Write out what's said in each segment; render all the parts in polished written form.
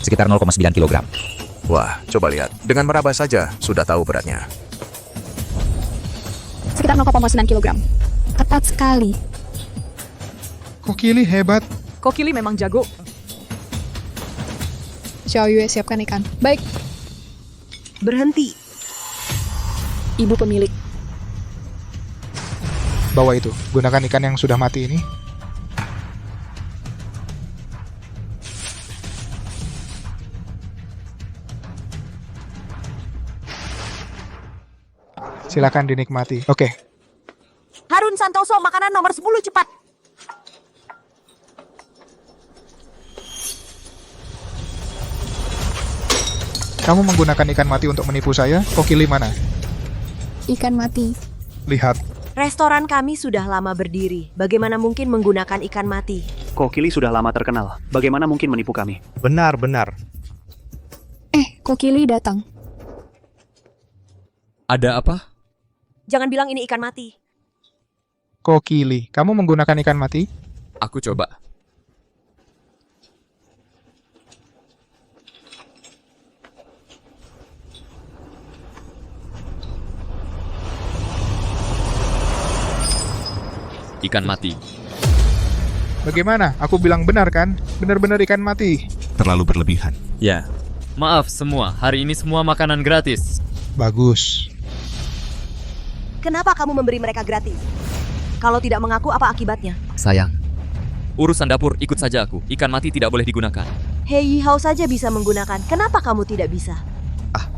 sekitar 0,9 kg. Wah, coba lihat. Dengan meraba saja sudah tahu beratnya. Sekitar 0,9 kg. Tepat sekali. Kokili hebat. Kokili memang jago. Xiao Yue, siapkan ikan. Baik, Berhenti. ibu pemilik. Bawa itu. Gunakan ikan yang sudah mati ini. Silakan dinikmati. Oke. Harun Santoso, makanan nomor 10 cepat. Kamu menggunakan ikan mati untuk menipu saya? Kokili mana? Ikan mati. Lihat. Restoran kami sudah lama berdiri. Bagaimana mungkin menggunakan ikan mati? Kokili sudah lama terkenal. Bagaimana mungkin menipu kami? Benar-benar. Kokili datang. Ada apa? Jangan bilang ini ikan mati. Kokili. Kamu menggunakan ikan mati? Aku coba. Ikan mati. Bagaimana? Aku bilang benar kan? Benar-benar ikan mati. Terlalu berlebihan. Ya. Maaf semua, hari ini semua makanan gratis. Bagus. Kenapa kamu memberi mereka gratis? Kalau tidak mengaku, apa akibatnya? Sayang, Urusan dapur, ikut saja aku. Ikan mati tidak boleh digunakan. Hei Yihao saja bisa menggunakan. Kenapa kamu tidak bisa?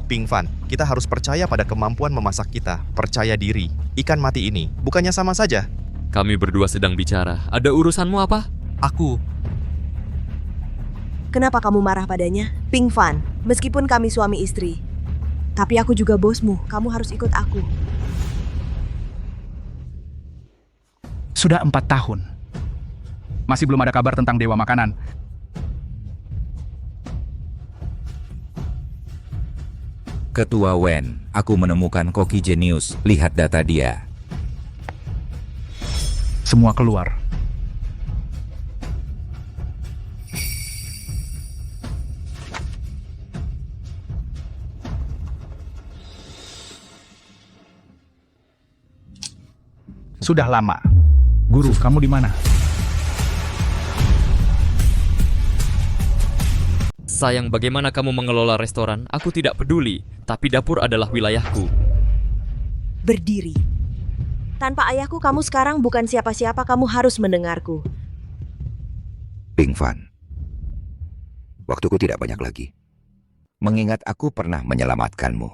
Ping Fan, kita harus percaya pada kemampuan memasak kita. Percaya diri. Ikan mati ini, bukannya sama saja? Kami berdua sedang bicara. Ada urusanmu apa? Aku. Kenapa kamu marah padanya? Ping Fan, meskipun kami suami istri. Tapi aku juga bosmu. Kamu harus ikut aku. Sudah 4 tahun. Masih belum ada kabar tentang Dewa Makanan. Ketua Wen, aku menemukan koki jenius. Lihat data dia. Semua keluar. Sudah lama. Guru, kamu di mana? Sayang, bagaimana kamu mengelola restoran? Aku tidak peduli, tapi dapur adalah wilayahku. Berdiri. Tanpa ayahku, kamu sekarang bukan siapa-siapa. Kamu harus mendengarku. Ping Fan, waktuku tidak banyak lagi. Mengingat aku pernah menyelamatkanmu.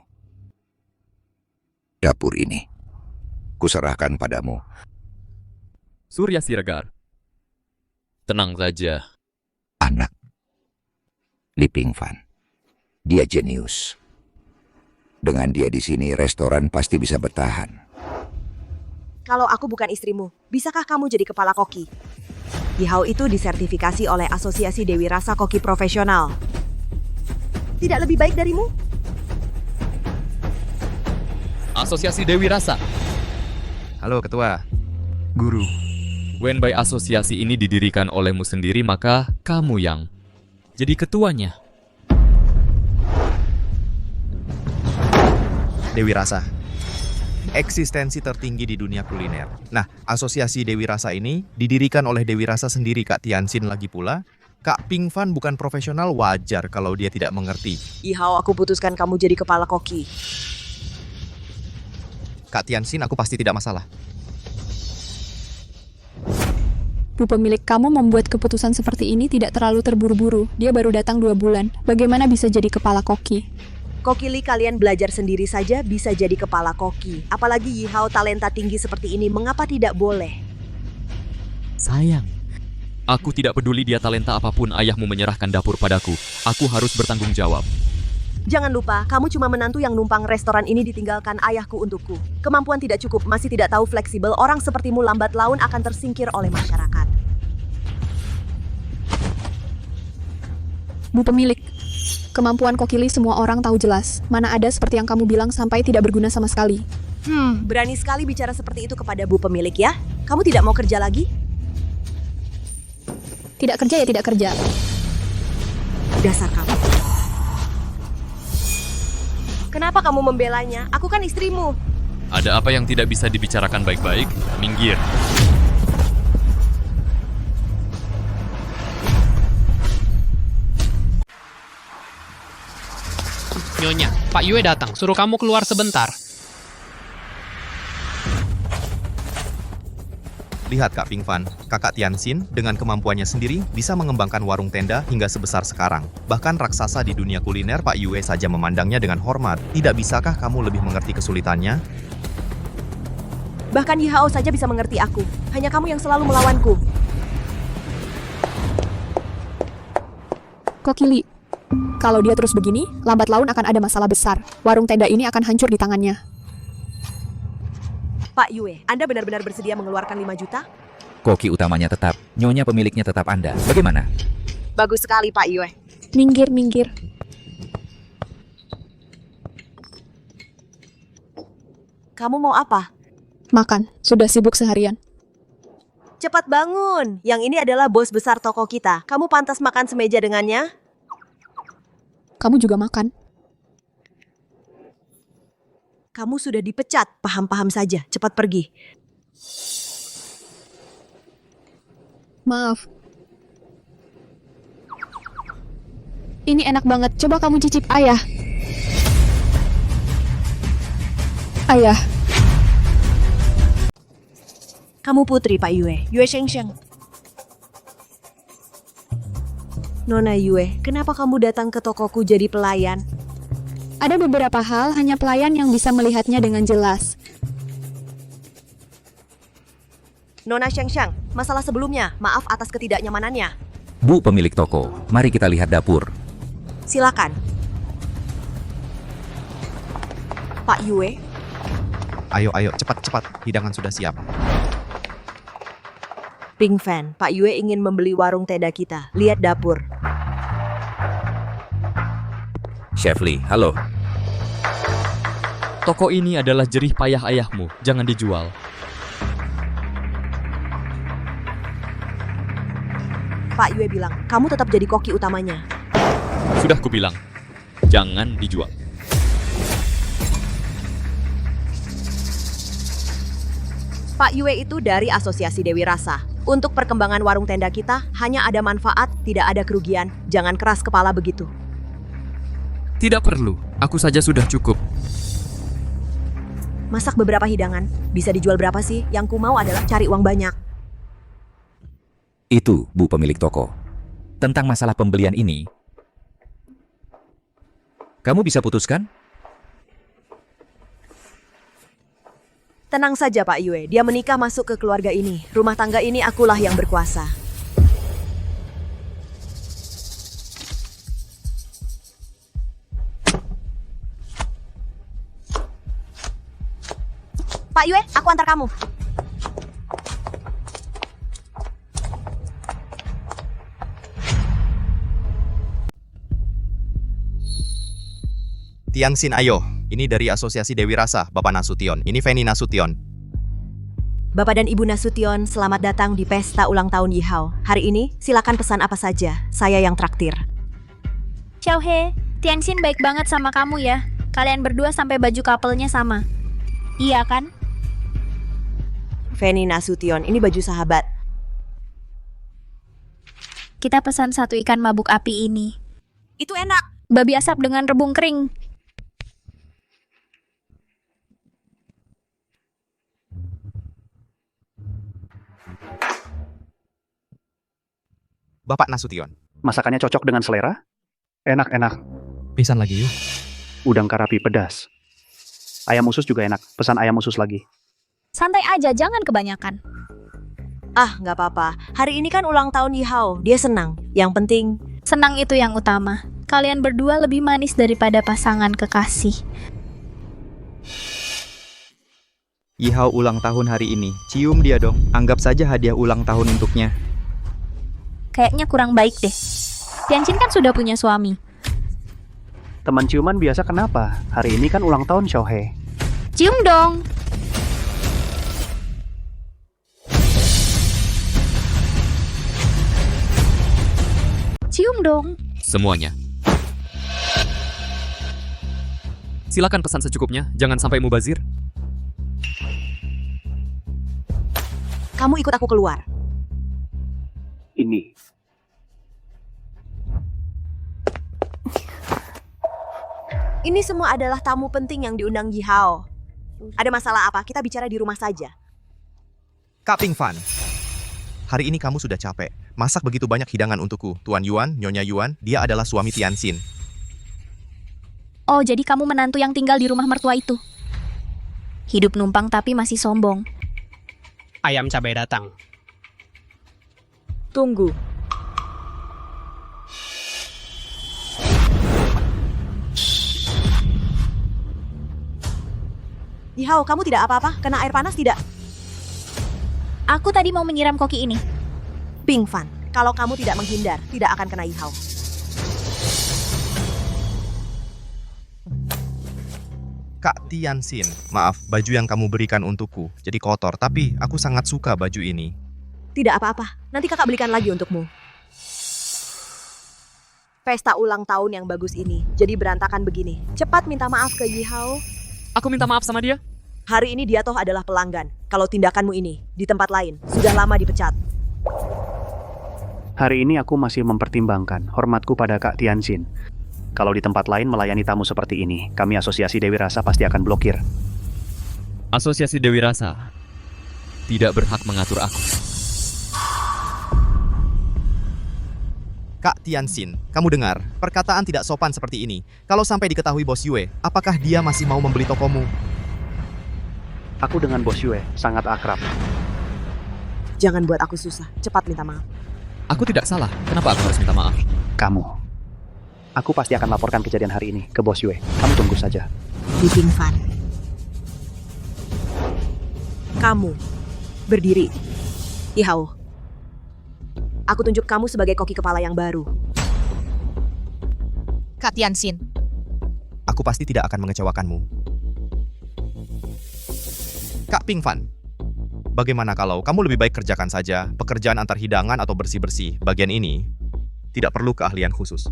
Dapur ini, kuserahkan padamu. Surya Siregar. Tenang saja. Anak Li Ping Fan. Dia jenius. Dengan dia di sini, restoran pasti bisa bertahan. Kalau aku bukan istrimu, bisakah kamu jadi kepala koki? Yihao itu disertifikasi oleh Asosiasi Dewi Rasa Koki Profesional. Tidak lebih baik darimu? Asosiasi Dewi Rasa. Halo, Ketua. Guru. Wenbai asosiasi ini didirikan olehmu sendiri, maka kamu yang jadi ketuanya. Dewi Rasa. Eksistensi tertinggi di dunia kuliner. Nah, asosiasi Dewi Rasa ini didirikan oleh Dewi Rasa sendiri, Kak Tianxin lagi pula. Kak Ping Fan bukan profesional, wajar kalau dia tidak mengerti. Yihao, aku putuskan kamu jadi kepala koki. Kak Tianxin, aku pasti tidak masalah. Bu pemilik, kamu membuat keputusan seperti ini tidak terlalu terburu-buru. Dia baru datang 2 bulan. Bagaimana bisa jadi kepala koki? Koki Li, kalian belajar sendiri saja bisa jadi kepala koki. Apalagi Yihao talenta tinggi seperti ini, mengapa tidak boleh? Sayang, aku tidak peduli dia talenta apapun, ayahmu menyerahkan dapur padaku. Aku harus bertanggung jawab. Jangan lupa, kamu cuma menantu yang numpang restoran ini ditinggalkan ayahku untukku. Kemampuan tidak cukup, masih tidak tahu fleksibel. Orang sepertimu lambat laun akan tersingkir oleh masyarakat. Bu pemilik, kemampuan Kokili semua orang tahu jelas. Mana ada seperti yang kamu bilang sampai tidak berguna sama sekali. Berani sekali bicara seperti itu kepada bu pemilik ya? Kamu tidak mau kerja lagi? Tidak kerja ya tidak kerja. Dasar kamu. Kenapa kamu membelanya? Aku kan istrimu. Ada apa yang tidak bisa dibicarakan baik-baik? Minggir. Nyonya, Pak Yue datang, suruh kamu keluar sebentar. Lihat Kak Pingvan, kakak Tianxin dengan kemampuannya sendiri bisa mengembangkan warung tenda hingga sebesar sekarang. Bahkan raksasa di dunia kuliner Pak Yue saja memandangnya dengan hormat. Tidak bisakah kamu lebih mengerti kesulitannya? Bahkan Yihao saja bisa mengerti aku. Hanya kamu yang selalu melawanku. Kokili, kalau dia terus begini, lambat laun akan ada masalah besar. Warung tenda ini akan hancur di tangannya. Pak Yue, Anda benar-benar bersedia mengeluarkan 5 juta? Koki utamanya tetap, nyonya pemiliknya tetap Anda. Bagaimana? Bagus sekali, Pak Yue. Minggir, minggir. Kamu mau apa? Makan, sudah sibuk seharian. Cepat bangun. Yang ini adalah bos besar toko kita. Kamu pantas makan semeja dengannya? Kamu juga makan. Kamu sudah dipecat. Paham-paham saja. Cepat pergi. Maaf. Ini enak banget. Coba kamu cicip, Ayah. Ayah. Kamu putri Pak Yue. Yue Shengsheng. Nona Yue, kenapa kamu datang ke tokoku jadi pelayan? Ada beberapa hal hanya pelayan yang bisa melihatnya dengan jelas. Nona Shengsheng, masalah sebelumnya. Maaf atas ketidaknyamanannya. Bu pemilik toko, mari kita lihat dapur. Silakan. Pak Yue, Ayo, cepat. Hidangan sudah siap. Ping Fan, Pak Yue ingin membeli warung tenda kita. Lihat dapur. Chef Lee, halo. Toko ini adalah jerih payah ayahmu, jangan dijual. Pak Yue bilang, kamu tetap jadi koki utamanya. Sudah kubilang, jangan dijual. Pak Yue itu dari Asosiasi Dewi Rasa. Untuk perkembangan warung tenda kita, hanya ada manfaat, tidak ada kerugian. Jangan keras kepala begitu. Tidak perlu, aku saja sudah cukup. Masak beberapa hidangan, bisa dijual berapa sih? Yang ku mau adalah cari uang banyak. Itu, Bu pemilik toko. Tentang masalah pembelian ini, kamu bisa putuskan? Tenang saja Pak Yue, dia menikah masuk ke keluarga ini. Rumah tangga ini akulah yang berkuasa. Pak Yue, aku antar kamu. Tianxin, ayo. Ini dari Asosiasi Dewi Rasa, Bapak Nasution. Ini Feni Nasution. Bapak dan Ibu Nasution, selamat datang di pesta ulang tahun Yihao. Hari ini, silakan pesan apa saja. Saya yang traktir. Xiaohe, Tianxin baik banget sama kamu ya. Kalian berdua sampai baju couple-nya sama. Iya kan? Feni Nasution, ini baju sahabat. Kita pesan 1 ikan mabuk api ini. Itu enak. Babi asap dengan rebung kering. Bapak Nasution. Masakannya cocok dengan selera? Enak-enak. Pisan lagi yuk. Udang karapi pedas. Ayam usus juga enak. Pesan ayam usus lagi. Santai aja, jangan kebanyakan. Ah, nggak apa-apa. Hari ini kan ulang tahun Yihao. Dia senang. Yang penting, Senang itu yang utama. Kalian berdua lebih manis daripada pasangan kekasih. Yihao ulang tahun hari ini. Cium dia dong. Anggap saja hadiah ulang tahun untuknya. Kayaknya kurang baik deh. Tianxin kan sudah punya suami. Teman ciuman biasa kenapa? Hari ini kan ulang tahun Xiaohe. Cium dong. Cium dong. Semuanya. Silakan pesan secukupnya, jangan sampai mubazir. Kamu ikut aku keluar. Ini. Ini semua adalah tamu penting yang diundang Yi Hao. Ada masalah apa? Kita bicara di rumah saja. Kak Ping Fan, hari ini kamu sudah capek. Masak begitu banyak hidangan untukku. Tuan Yuan, Nyonya Yuan, dia adalah suami Tianxin. Oh, jadi kamu menantu yang tinggal di rumah mertua itu. Hidup numpang tapi masih sombong. Ayam cabai datang. Tunggu. Yi Hao, kamu tidak apa-apa? Kena air panas tidak? Aku tadi mau menyiram koki ini. Ping Fan, kalau kamu tidak menghindar, tidak akan kena Yi Hao. Kak Tianxin, maaf, baju yang kamu berikan untukku jadi kotor, tapi aku sangat suka baju ini. Tidak apa-apa, nanti kakak belikan lagi untukmu. Pesta ulang tahun yang bagus ini, jadi berantakan begini. Cepat minta maaf ke Yi Hao. Aku minta maaf sama dia. Hari ini dia toh adalah pelanggan. Kalau tindakanmu ini, di tempat lain, sudah lama dipecat. Hari ini aku masih mempertimbangkan hormatku pada Kak Tianxin. Kalau di tempat lain melayani tamu seperti ini, kami Asosiasi Dewi Rasa pasti akan blokir. Asosiasi Dewi Rasa tidak berhak mengatur aku. Kak Tianxin, kamu dengar, perkataan tidak sopan seperti ini. Kalau sampai diketahui Bos Yue, apakah dia masih mau membeli tokomu? Aku dengan Bos Yue sangat akrab. Jangan buat aku susah, cepat minta maaf. Aku tidak salah, kenapa aku harus minta maaf? Kamu. Aku pasti akan laporkan kejadian hari ini ke Bos Yue. Kamu tunggu saja. Di Ping Fan. Kamu, berdiri. Yi Hao. Aku tunjuk kamu sebagai koki kepala yang baru. Kak Tianxin. Aku pasti tidak akan mengecewakanmu. Kak Ping Fan, bagaimana kalau kamu lebih baik kerjakan saja pekerjaan antar hidangan atau bersih-bersih. Bagian ini tidak perlu keahlian khusus.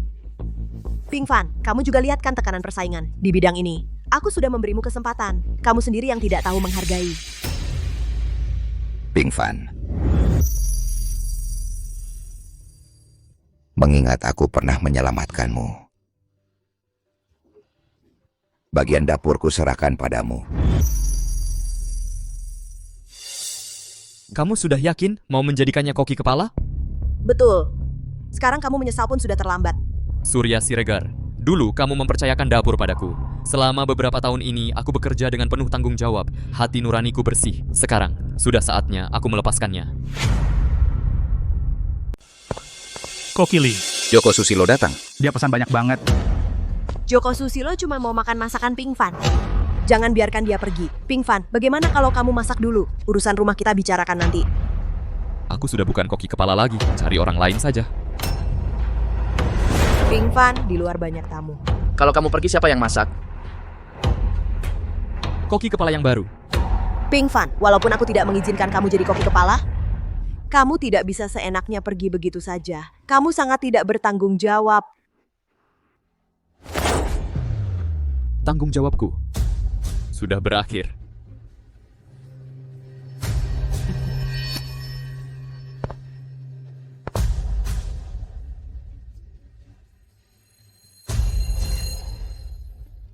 Ping Fan, kamu juga lihat kan tekanan persaingan di bidang ini. Aku sudah memberimu kesempatan. Kamu sendiri yang tidak tahu menghargai. Ping Fan, mengingat aku pernah menyelamatkanmu. Bagian dapurku serahkan padamu. Kamu sudah yakin mau menjadikannya koki kepala? Betul. Sekarang kamu menyesal pun sudah terlambat. Surya Siregar, dulu kamu mempercayakan dapur padaku. Selama beberapa tahun ini, aku bekerja dengan penuh tanggung jawab. Hati nuraniku bersih. Sekarang, sudah saatnya aku melepaskannya. Koki Lee. Joko Susilo datang. Dia pesan banyak banget. Joko Susilo cuma mau makan masakan Ping Fan. Jangan biarkan dia pergi. Ping Fan, bagaimana kalau kamu masak dulu? Urusan rumah kita bicarakan nanti. Aku sudah bukan koki kepala lagi, cari orang lain saja. Ping Fan, di luar banyak tamu. Kalau kamu pergi, siapa yang masak? Koki kepala yang baru. Ping Fan, walaupun aku tidak mengizinkan kamu jadi koki kepala, kamu tidak bisa seenaknya pergi begitu saja. Kamu sangat tidak bertanggung jawab. Tanggung jawabku sudah berakhir.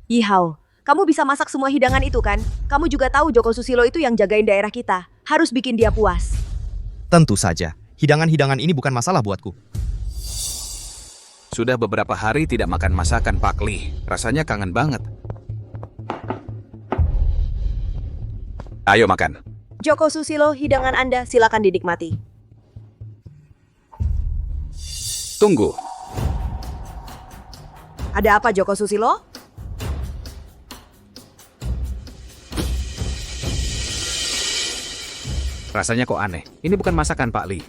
Yi Hao, kamu bisa masak semua hidangan itu kan? Kamu juga tahu Joko Susilo itu yang jagain daerah kita. Harus bikin dia puas. Tentu saja, hidangan-hidangan ini bukan masalah buatku. Sudah beberapa hari tidak makan masakan Pak Lee. Rasanya kangen banget. Ayo makan. Joko Susilo, hidangan Anda silakan dinikmati. Tunggu. Ada apa Joko Susilo? Rasanya kok aneh. Ini bukan masakan Pak Lee.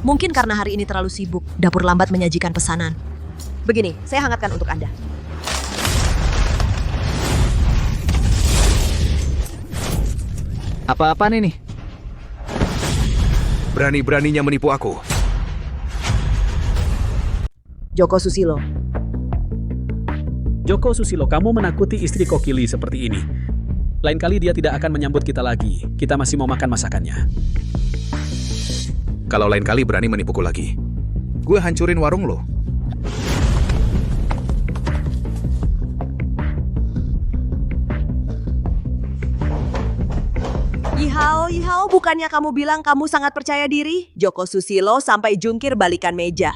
Mungkin karena hari ini terlalu sibuk, dapur lambat menyajikan pesanan. Begini, saya hangatkan untuk Anda. Apa-apaan ini? Berani-beraninya menipu aku. Joko Susilo. Joko Susilo, kamu menakuti istri Kokili seperti ini. Lain kali dia tidak akan menyambut kita lagi. Kita masih mau makan masakannya. Kalau lain kali berani menipuku lagi, gue hancurin warung lo. Yihao, bukannya kamu bilang kamu sangat percaya diri? Joko Susilo sampai jungkir balikan meja.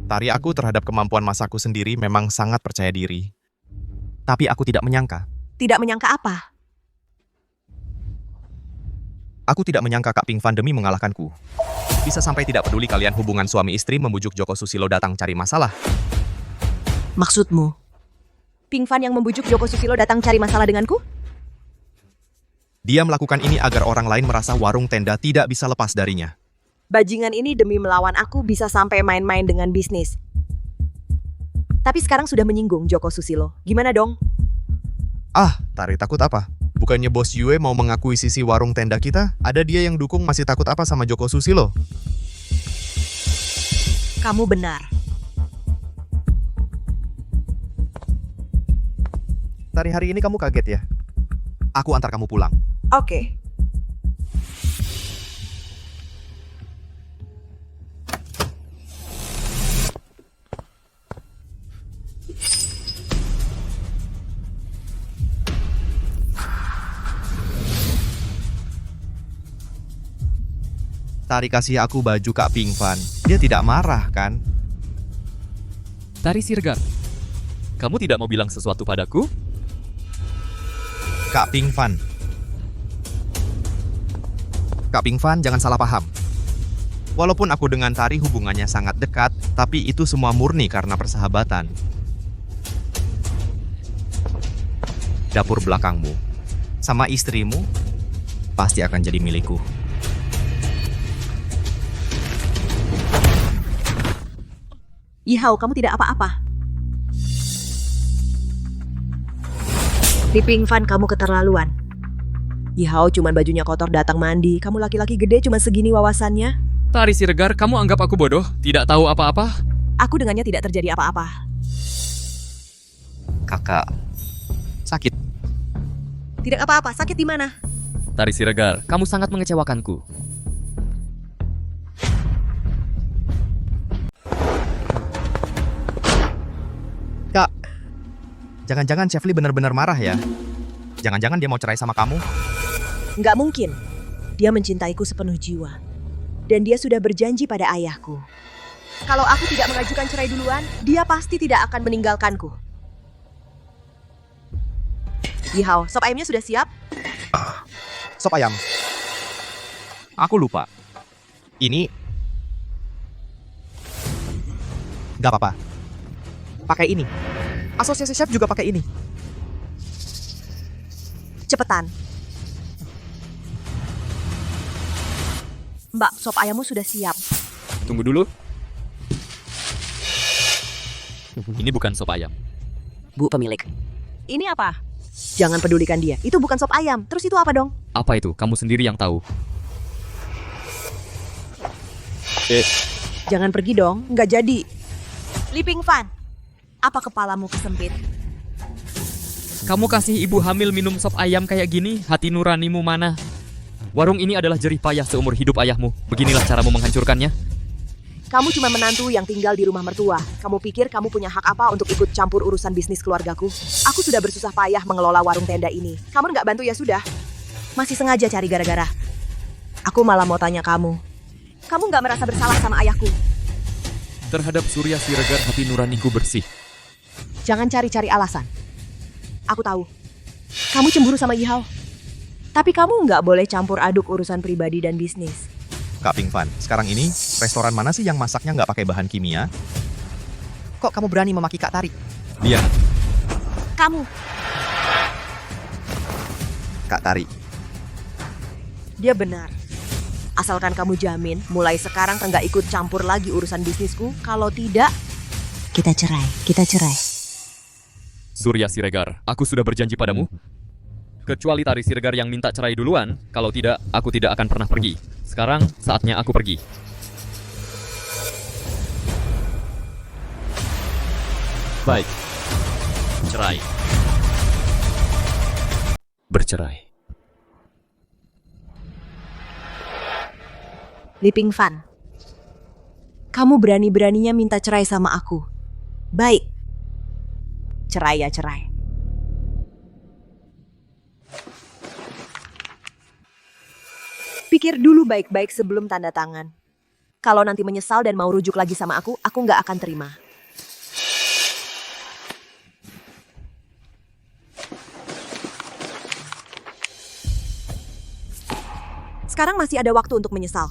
Tari, aku terhadap kemampuan masakku sendiri memang sangat percaya diri. Tapi aku tidak menyangka. Tidak menyangka apa? Aku tidak menyangka Kak Ping Fan demi mengalahkanku. Bisa sampai tidak peduli kalian hubungan suami istri membujuk Joko Susilo datang cari masalah. Maksudmu? Ping Fan yang membujuk Joko Susilo datang cari masalah denganku? Dia melakukan ini agar orang lain merasa warung tenda tidak bisa lepas darinya. Bajingan ini demi melawan aku bisa sampai main-main dengan bisnis. Tapi sekarang sudah menyinggung Joko Susilo. Gimana dong? Tari takut apa? Bukannya bos Yue mau mengakuisisi warung tenda kita? Ada dia yang dukung, masih takut apa sama Joko Susilo? Kamu benar. Tari, hari ini kamu kaget ya? Aku antar kamu pulang. Oke. Tari, kasih aku baju Kak Ping Fan. Dia tidak marah, kan? Tari Siregar, kamu tidak mau bilang sesuatu padaku? Kak Ping Fan. Kak Ping Fan, jangan salah paham. Walaupun aku dengan Tari hubungannya sangat dekat, tapi itu semua murni karena persahabatan. Dapur belakangmu sama istrimu pasti akan jadi milikku. Yihao, kamu tidak apa-apa. Di Ping Fan, kamu keterlaluan. Yihao cuman bajunya kotor datang mandi. Kamu laki-laki gede cuma segini wawasannya. Tari Siregar, kamu anggap aku bodoh? Tidak tahu apa-apa? Aku dengannya tidak terjadi apa-apa. Kakak, sakit. Tidak apa-apa, sakit di mana? Tari Siregar, kamu sangat mengecewakanku. Kak, jangan-jangan Chef Lee benar-benar marah ya? Jangan-jangan dia mau cerai sama kamu? Nggak mungkin. Dia mencintaiku sepenuh jiwa. Dan dia sudah berjanji pada ayahku. Kalau aku tidak mengajukan cerai duluan, dia pasti tidak akan meninggalkanku. Yihao, sop ayamnya sudah siap? Sop ayam. Aku lupa. Ini... Gak apa-apa. Pakai ini. Asosiasi chef juga pakai ini. Cepetan. Mbak, sop ayammu sudah siap. Tunggu dulu. Ini bukan sop ayam. Bu pemilik. Ini apa? Jangan pedulikan dia. Itu bukan sop ayam. Terus itu apa dong? Apa itu? Kamu sendiri yang tahu. Jangan pergi dong. Nggak jadi. Li Ping Fan. Apa kepalamu kesempit? Kamu kasih ibu hamil minum sop ayam kayak gini, hati nuranimu mana? Warung ini adalah jerih payah seumur hidup ayahmu. Beginilah caramu menghancurkannya. Kamu cuma menantu yang tinggal di rumah mertua. Kamu pikir kamu punya hak apa untuk ikut campur urusan bisnis keluargaku? Aku sudah bersusah payah mengelola warung tenda ini. Kamu nggak bantu ya sudah. Masih sengaja cari gara-gara. Aku malah mau tanya kamu. Kamu nggak merasa bersalah sama ayahku? Terhadap Surya Siregar, hati nuraniku bersih. Jangan cari-cari alasan. Aku tahu. Kamu cemburu sama Yihao. Tapi kamu nggak boleh campur aduk urusan pribadi dan bisnis. Kak Ping Fan, sekarang ini restoran mana sih yang masaknya nggak pakai bahan kimia? Kok kamu berani memaki Kak Tari? Dia. Kamu. Kak Tari. Dia benar. Asalkan kamu jamin, mulai sekarang nggak ikut campur lagi urusan bisnisku. Kalau tidak, kita cerai. Surya Siregar, aku sudah berjanji padamu. Kecuali Tari Siregar yang minta cerai duluan, kalau tidak, aku tidak akan pernah pergi. Sekarang, saatnya aku pergi. Baik. Cerai. Bercerai. Li Pingfan, kamu berani-beraninya minta cerai sama aku. Baik. Cerai ya cerai. Pikir dulu baik-baik sebelum tanda tangan. Kalau nanti menyesal dan mau rujuk lagi sama aku nggak akan terima. Sekarang masih ada waktu untuk menyesal.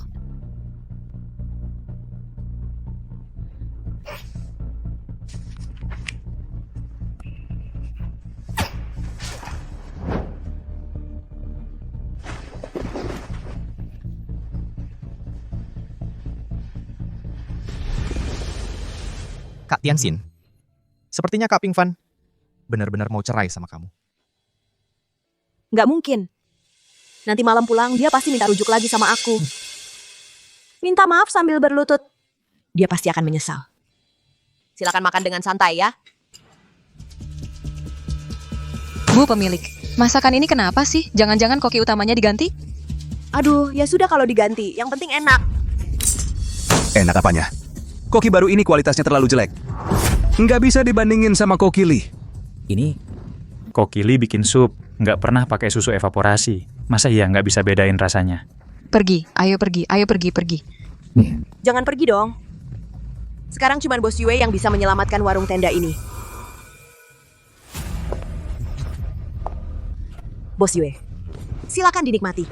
Kak Tianxin, sepertinya Kak Pingfan benar-benar mau cerai sama kamu. Nggak mungkin. Nanti malam pulang dia pasti minta rujuk lagi sama aku. Minta maaf sambil berlutut. Dia pasti akan menyesal. Silakan makan dengan santai ya. Bu pemilik, masakan ini kenapa sih? Jangan-jangan koki utamanya diganti? Aduh, ya sudah kalau diganti. Yang penting enak. Enak apanya? Koki baru ini kualitasnya terlalu jelek. Nggak bisa dibandingin sama koki Li. Ini Koki Li bikin sup, nggak pernah pakai susu evaporasi. Masa iya nggak bisa bedain rasanya? Pergi, ayo pergi. Jangan pergi dong. Sekarang cuma Bos Yue yang bisa menyelamatkan warung tenda ini. Bos Yue, silakan dinikmati.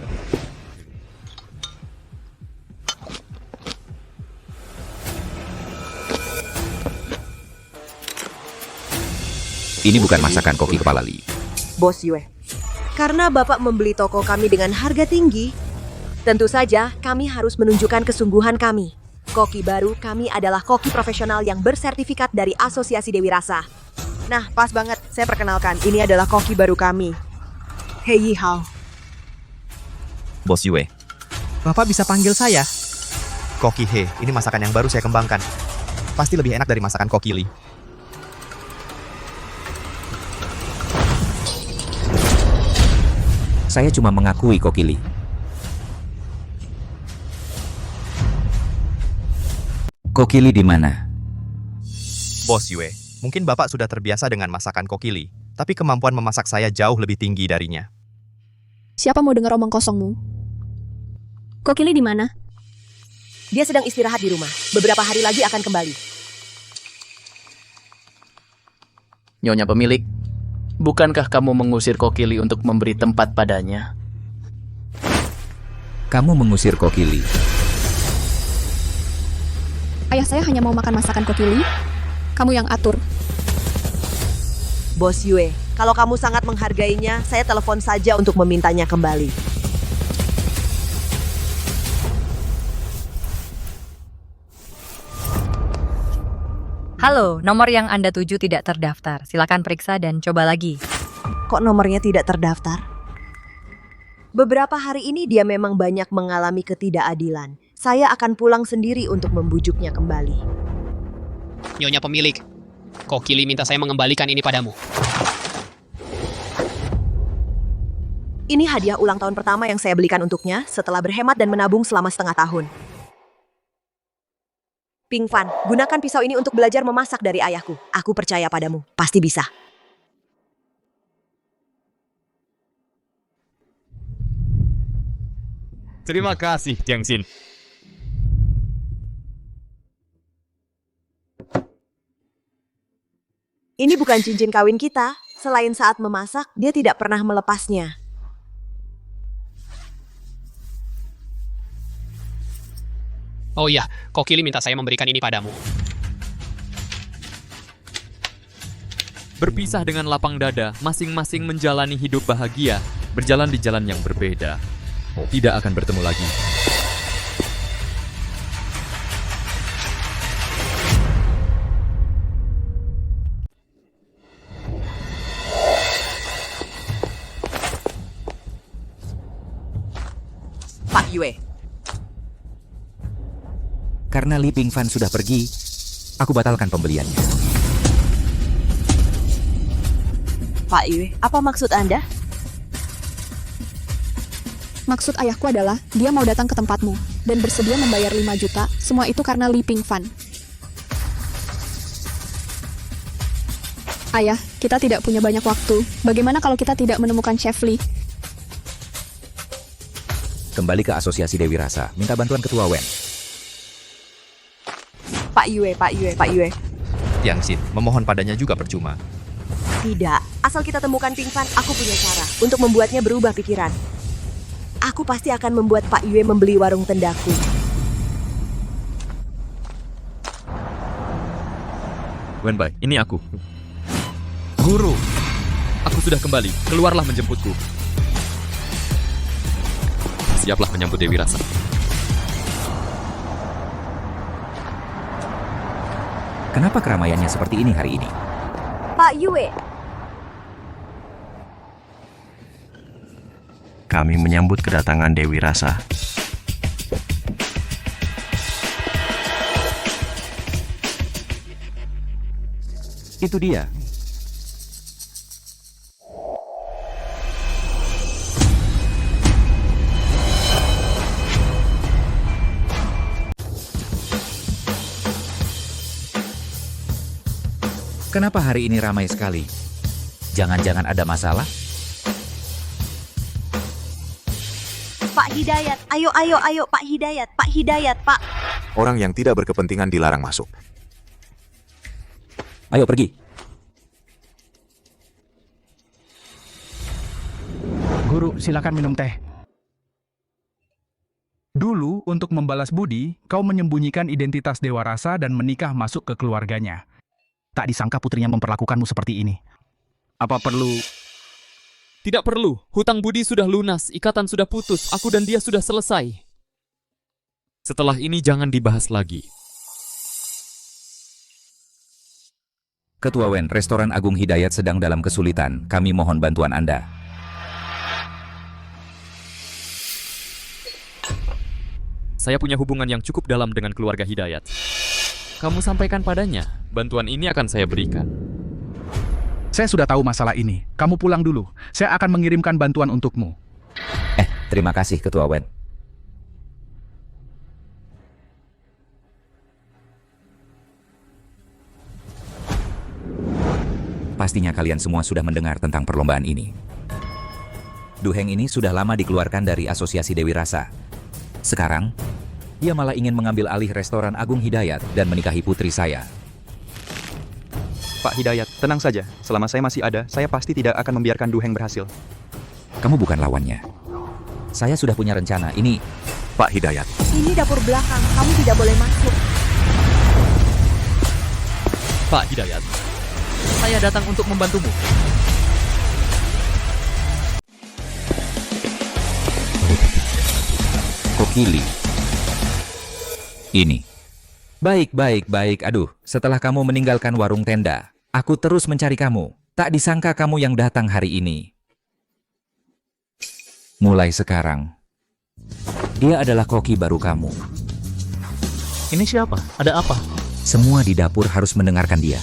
Ini bukan masakan koki kepala Li. Bos Yue, karena Bapak membeli toko kami dengan harga tinggi, tentu saja kami harus menunjukkan kesungguhan kami. Koki baru kami adalah koki profesional yang bersertifikat dari Asosiasi Dewi Rasa. Nah, pas banget. Saya perkenalkan, ini adalah koki baru kami. Hei Yi Hao. Bos Yue, Bapak bisa panggil saya. Koki He, ini masakan yang baru saya kembangkan. Pasti lebih enak dari masakan Koki Li. Saya cuma mengakui koki Li. Koki Li di mana? Bos Yue, mungkin Bapak sudah terbiasa dengan masakan Koki Li, tapi kemampuan memasak saya jauh lebih tinggi darinya. Siapa mau dengar omong kosongmu? Kokili di mana? Dia sedang istirahat di rumah. Beberapa hari lagi akan kembali. Nyonya pemilik, bukankah kamu mengusir Kokili untuk memberi tempat padanya? Kamu mengusir koki Li. Ayah saya hanya mau makan masakan koki Li. Kamu yang atur. Bos Yue, kalau kamu sangat menghargainya, saya telepon saja untuk memintanya kembali. Halo, nomor yang Anda tuju tidak terdaftar. Silakan periksa dan coba lagi. Kok nomornya tidak terdaftar? Beberapa hari ini dia memang banyak mengalami ketidakadilan. Saya akan pulang sendiri untuk membujuknya kembali. Nyonya pemilik, Kokili minta saya mengembalikan ini padamu. Ini hadiah ulang tahun pertama yang saya belikan untuknya setelah berhemat dan menabung selama setengah tahun. Pingfan, gunakan pisau ini untuk belajar memasak dari ayahku. Aku percaya padamu, pasti bisa. Terima kasih, Tianxin. Ini bukan cincin kawin kita. Selain saat memasak, dia tidak pernah melepasnya. Oh iya, Kokili minta saya memberikan ini padamu. Berpisah dengan lapang dada, masing-masing menjalani hidup bahagia, berjalan di jalan yang berbeda. Tidak akan bertemu lagi. Pak Yue. Karena Li Pingfan sudah pergi, aku batalkan pembeliannya. Pak Yue, apa maksud Anda? Maksud ayahku adalah, dia mau datang ke tempatmu, dan bersedia membayar 5 juta, semua itu karena Li Pingfan. Ayah, kita tidak punya banyak waktu. Bagaimana kalau kita tidak menemukan Chef Li? Kembali ke Asosiasi Dewi Rasa, minta bantuan Ketua Wen. Pak Yue. Tianxin, memohon padanya juga percuma. Tidak, asal kita temukan Pingfan, aku punya cara untuk membuatnya berubah pikiran. Aku pasti akan membuat Pak Yue membeli warung tendaku. Wenbai, ini aku. Guru, Aku sudah kembali. Keluarlah menjemputku. Siaplah menyambut Dewi Rasa. Kenapa keramaiannya seperti ini hari ini? Pak Yue, Kami menyambut kedatangan Dewi Rasa. Itu dia. Kenapa hari ini ramai sekali? Jangan-jangan ada masalah? Pak Hidayat, ayo Pak Hidayat, Pak. orang yang tidak berkepentingan dilarang masuk. Ayo pergi. Guru, silakan minum teh. Dulu, untuk membalas budi, kau menyembunyikan identitas Dewa Rasa dan menikah masuk ke keluarganya. Tak disangka putrinya memperlakukanmu seperti ini. Apa perlu... Tidak perlu. Hutang budi sudah lunas, ikatan sudah putus, aku dan dia sudah selesai. Setelah ini jangan dibahas lagi. Ketua Wen, Restoran Agung Hidayat sedang dalam kesulitan. Kami mohon bantuan Anda. Saya punya hubungan yang cukup dalam dengan keluarga Hidayat. Kamu sampaikan padanya, bantuan ini akan saya berikan. Saya sudah tahu masalah ini. Kamu pulang dulu. Saya akan mengirimkan bantuan untukmu. Terima kasih, Ketua Wen. Pastinya kalian semua sudah mendengar tentang perlombaan ini. Duheng ini sudah lama dikeluarkan dari Asosiasi Dewi Rasa. Sekarang, dia malah ingin mengambil alih Restoran Agung Hidayat dan menikahi putri saya. Pak Hidayat, tenang saja. Selama saya masih ada, saya pasti tidak akan membiarkan Duheng berhasil. Kamu bukan lawannya. Saya sudah punya rencana. Ini... Pak Hidayat. Ini dapur belakang, kamu tidak boleh masuk. Pak Hidayat, saya datang untuk membantumu. Kokili. Ini. Baik. Aduh, setelah kamu meninggalkan warung tenda, aku terus mencari kamu. Tak disangka kamu yang datang hari ini. Mulai sekarang, dia adalah koki baru kamu. Ini siapa? Ada apa? Semua di dapur harus mendengarkan dia.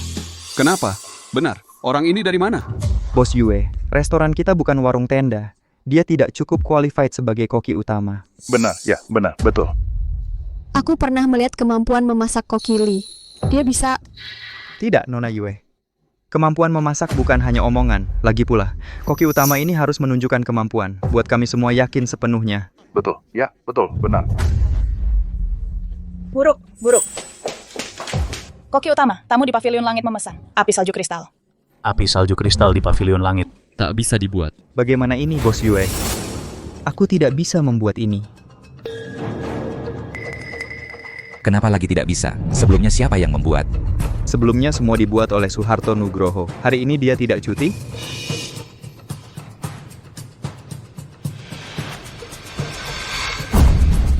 Kenapa? Benar, orang ini dari mana? Bos Yue, restoran kita bukan warung tenda. Dia tidak cukup qualified sebagai koki utama. Benar, betul. Aku pernah melihat kemampuan memasak Kokili. Dia bisa... Tidak, Nona Yue. Kemampuan memasak bukan hanya omongan. Lagi pula, koki utama ini harus menunjukkan kemampuan. Buat kami semua yakin sepenuhnya. Betul, benar. Buruk. Koki utama, tamu di Pavilion Langit memesan. Api salju kristal. Api salju kristal di Pavilion Langit. Tak bisa dibuat. Bagaimana ini, Bos Yue? Aku tidak bisa membuat ini. Kenapa lagi tidak bisa? Sebelumnya siapa yang membuat? Sebelumnya semua dibuat oleh Suharto Nugroho. Hari ini dia tidak cuti?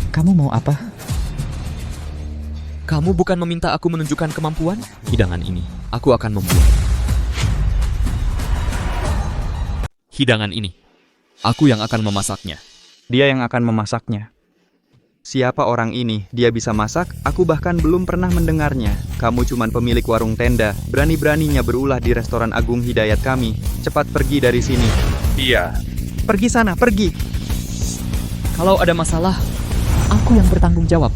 Kamu mau apa? Kamu bukan meminta aku menunjukkan kemampuan? Hidangan ini, aku akan membuat. Hidangan ini, aku yang akan memasaknya. Dia yang akan memasaknya. Siapa orang ini? Dia bisa masak? Aku bahkan belum pernah mendengarnya. Kamu cuman pemilik warung tenda. Berani-beraninya berulah di restoran Agung Hidayat kami. Cepat pergi dari sini. Iya. Pergi sana, pergi. Kalau ada masalah, aku yang bertanggung jawab.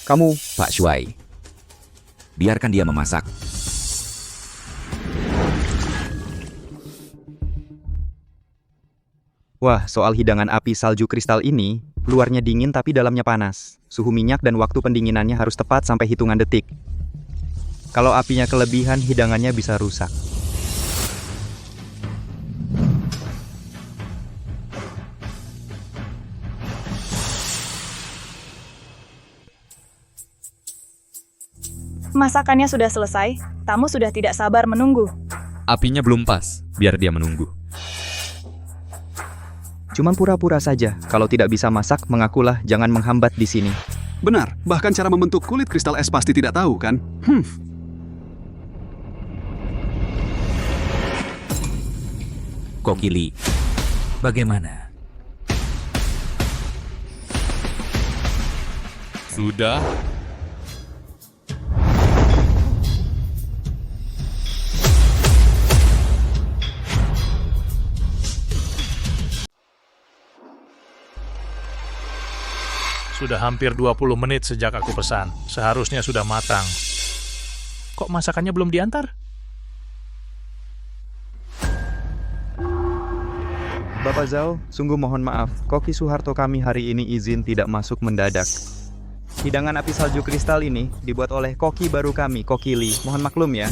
Kamu, Pak Shuai. Biarkan dia memasak. Wah, soal hidangan api salju kristal ini, luarnya dingin tapi dalamnya panas. Suhu minyak dan waktu pendinginannya harus tepat sampai hitungan detik. Kalau apinya kelebihan, hidangannya bisa rusak. Masakannya sudah selesai, tamu sudah tidak sabar menunggu. Apinya belum pas, biar dia menunggu. Cuman pura-pura saja. Kalau tidak bisa masak, mengakulah, jangan menghambat di sini. Benar, bahkan cara membentuk kulit kristal es pasti tidak tahu, kan? Kokili, bagaimana? Sudah. Sudah hampir 20 menit sejak aku pesan. Seharusnya sudah matang. Kok masakannya belum diantar? Bapak Zhao, sungguh mohon maaf. Koki Soeharto kami hari ini izin tidak masuk mendadak. Hidangan api salju kristal ini dibuat oleh koki baru kami, Koki Lee. Mohon maklum ya.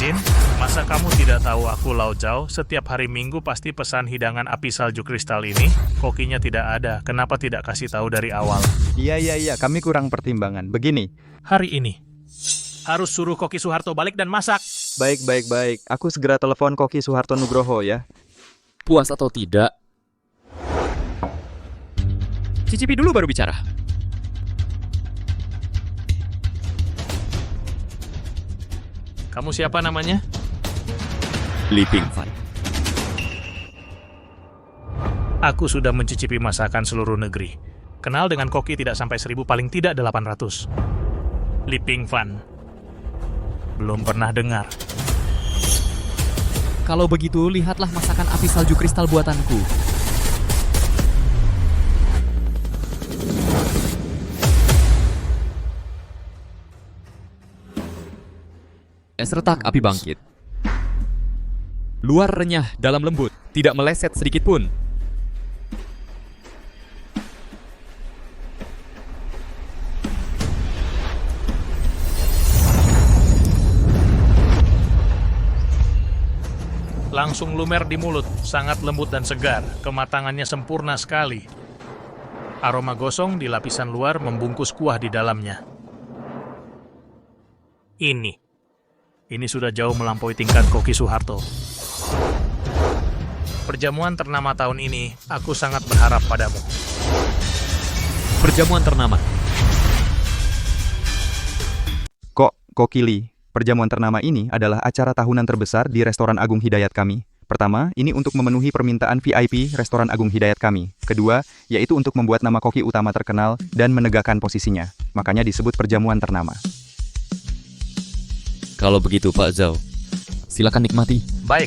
Izin? Masa kamu tidak tahu aku Lao Zhao? Setiap hari Minggu pasti pesan hidangan api salju kristal ini. Kokinya tidak ada. Kenapa tidak kasih tahu dari awal? Iya, kami kurang pertimbangan. Begini. Hari ini harus suruh Koki Soeharto balik dan masak. Baik. Aku segera telepon Koki Soeharto Nugroho ya. Puas atau tidak? Cicipi dulu baru bicara. Kamu siapa namanya? Li Pingfan. Aku sudah mencicipi masakan seluruh negeri. Kenal dengan koki tidak sampai 1000, paling tidak 800. Li Pingfan. Belum pernah dengar. Kalau begitu, lihatlah masakan api salju kristal buatanku. Es retak api bangkit. Luar renyah, dalam lembut, tidak meleset sedikit pun. Langsung lumer di mulut, sangat lembut dan segar. Kematangannya sempurna sekali. Aroma gosong di lapisan luar membungkus kuah di dalamnya. Ini sudah jauh melampaui tingkat Koki Soeharto. Perjamuan ternama tahun ini, aku sangat berharap padamu. Perjamuan ternama. Koki Lee, perjamuan ternama ini adalah acara tahunan terbesar di restoran Agung Hidayat kami. Pertama, ini untuk memenuhi permintaan VIP restoran Agung Hidayat kami. Kedua, yaitu untuk membuat nama koki utama terkenal dan menegakkan posisinya. Makanya disebut perjamuan ternama. Kalau begitu Pak Zhao, silakan nikmati. Baik.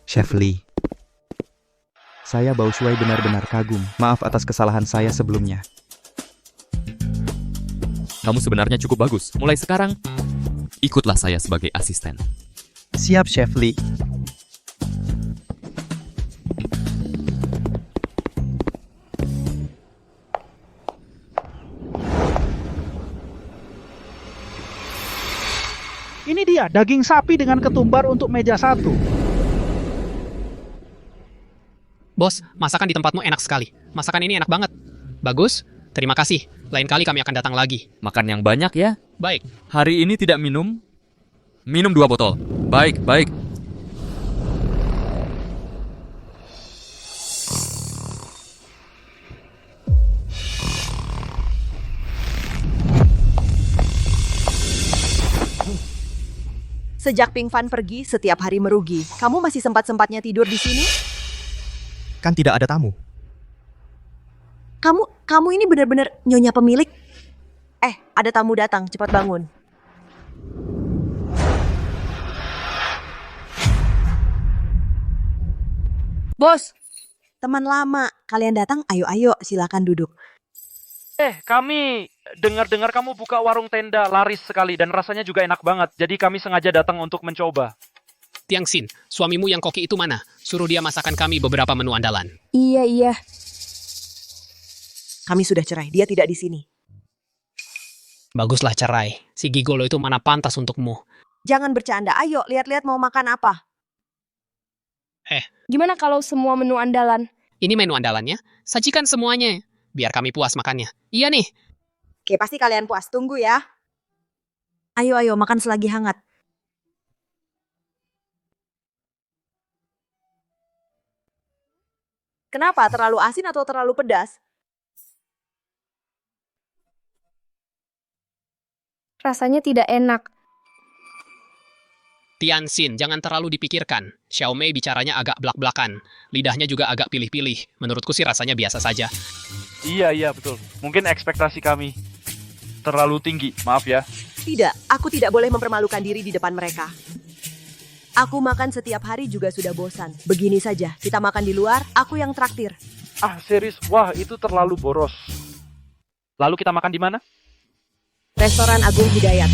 Chef Lee. Saya Bao Shuai benar-benar kagum. Maaf atas kesalahan saya sebelumnya. Kamu sebenarnya cukup bagus. Mulai sekarang, ikutlah saya sebagai asisten. Siap, Chef Lee. Ini dia, daging sapi dengan ketumbar untuk meja 1. Bos, masakan di tempatmu enak sekali. Masakan ini enak banget. Bagus, terima kasih. Lain kali kami akan datang lagi. Makan yang banyak ya. Baik. Hari ini tidak minum. Minum 2 botol. Baik. Sejak Ping Fan pergi, setiap hari merugi. Kamu masih sempat-sempatnya tidur di sini? Kan tidak ada tamu. Kamu ini benar-benar nyonya pemilik? Ada tamu datang, cepat bangun. Bos, teman lama. Kalian datang, ayo, silakan duduk. Kami dengar-dengar kamu buka warung tenda laris sekali dan rasanya juga enak banget. Jadi kami sengaja datang untuk mencoba. Tianxin, suamimu yang koki itu mana? Suruh dia masakan kami beberapa menu andalan. Iya. Kami sudah cerai, dia tidak di sini. Baguslah cerai. Si gigolo itu mana pantas untukmu. Jangan bercanda, ayo lihat-lihat mau makan apa. Gimana kalau semua menu andalan? Ini menu andalannya. Sajikan semuanya. Biar kami puas makannya. Iya nih. Oke, pasti kalian puas. Tunggu ya. Ayo, makan selagi hangat. Kenapa? Terlalu asin atau terlalu pedas? Rasanya tidak enak. Tianxin, jangan terlalu dipikirkan. Xiaomei bicaranya agak blak-blakan. Lidahnya juga agak pilih-pilih. Menurutku sih rasanya biasa saja. Iya, betul. Mungkin ekspektasi kami terlalu tinggi. Maaf ya. Tidak, aku tidak boleh mempermalukan diri di depan mereka. Aku makan setiap hari juga sudah bosan. Begini saja, kita makan di luar, aku yang traktir. Serius? Wah, itu terlalu boros. Lalu kita makan di mana? Restoran Agung Hidayat.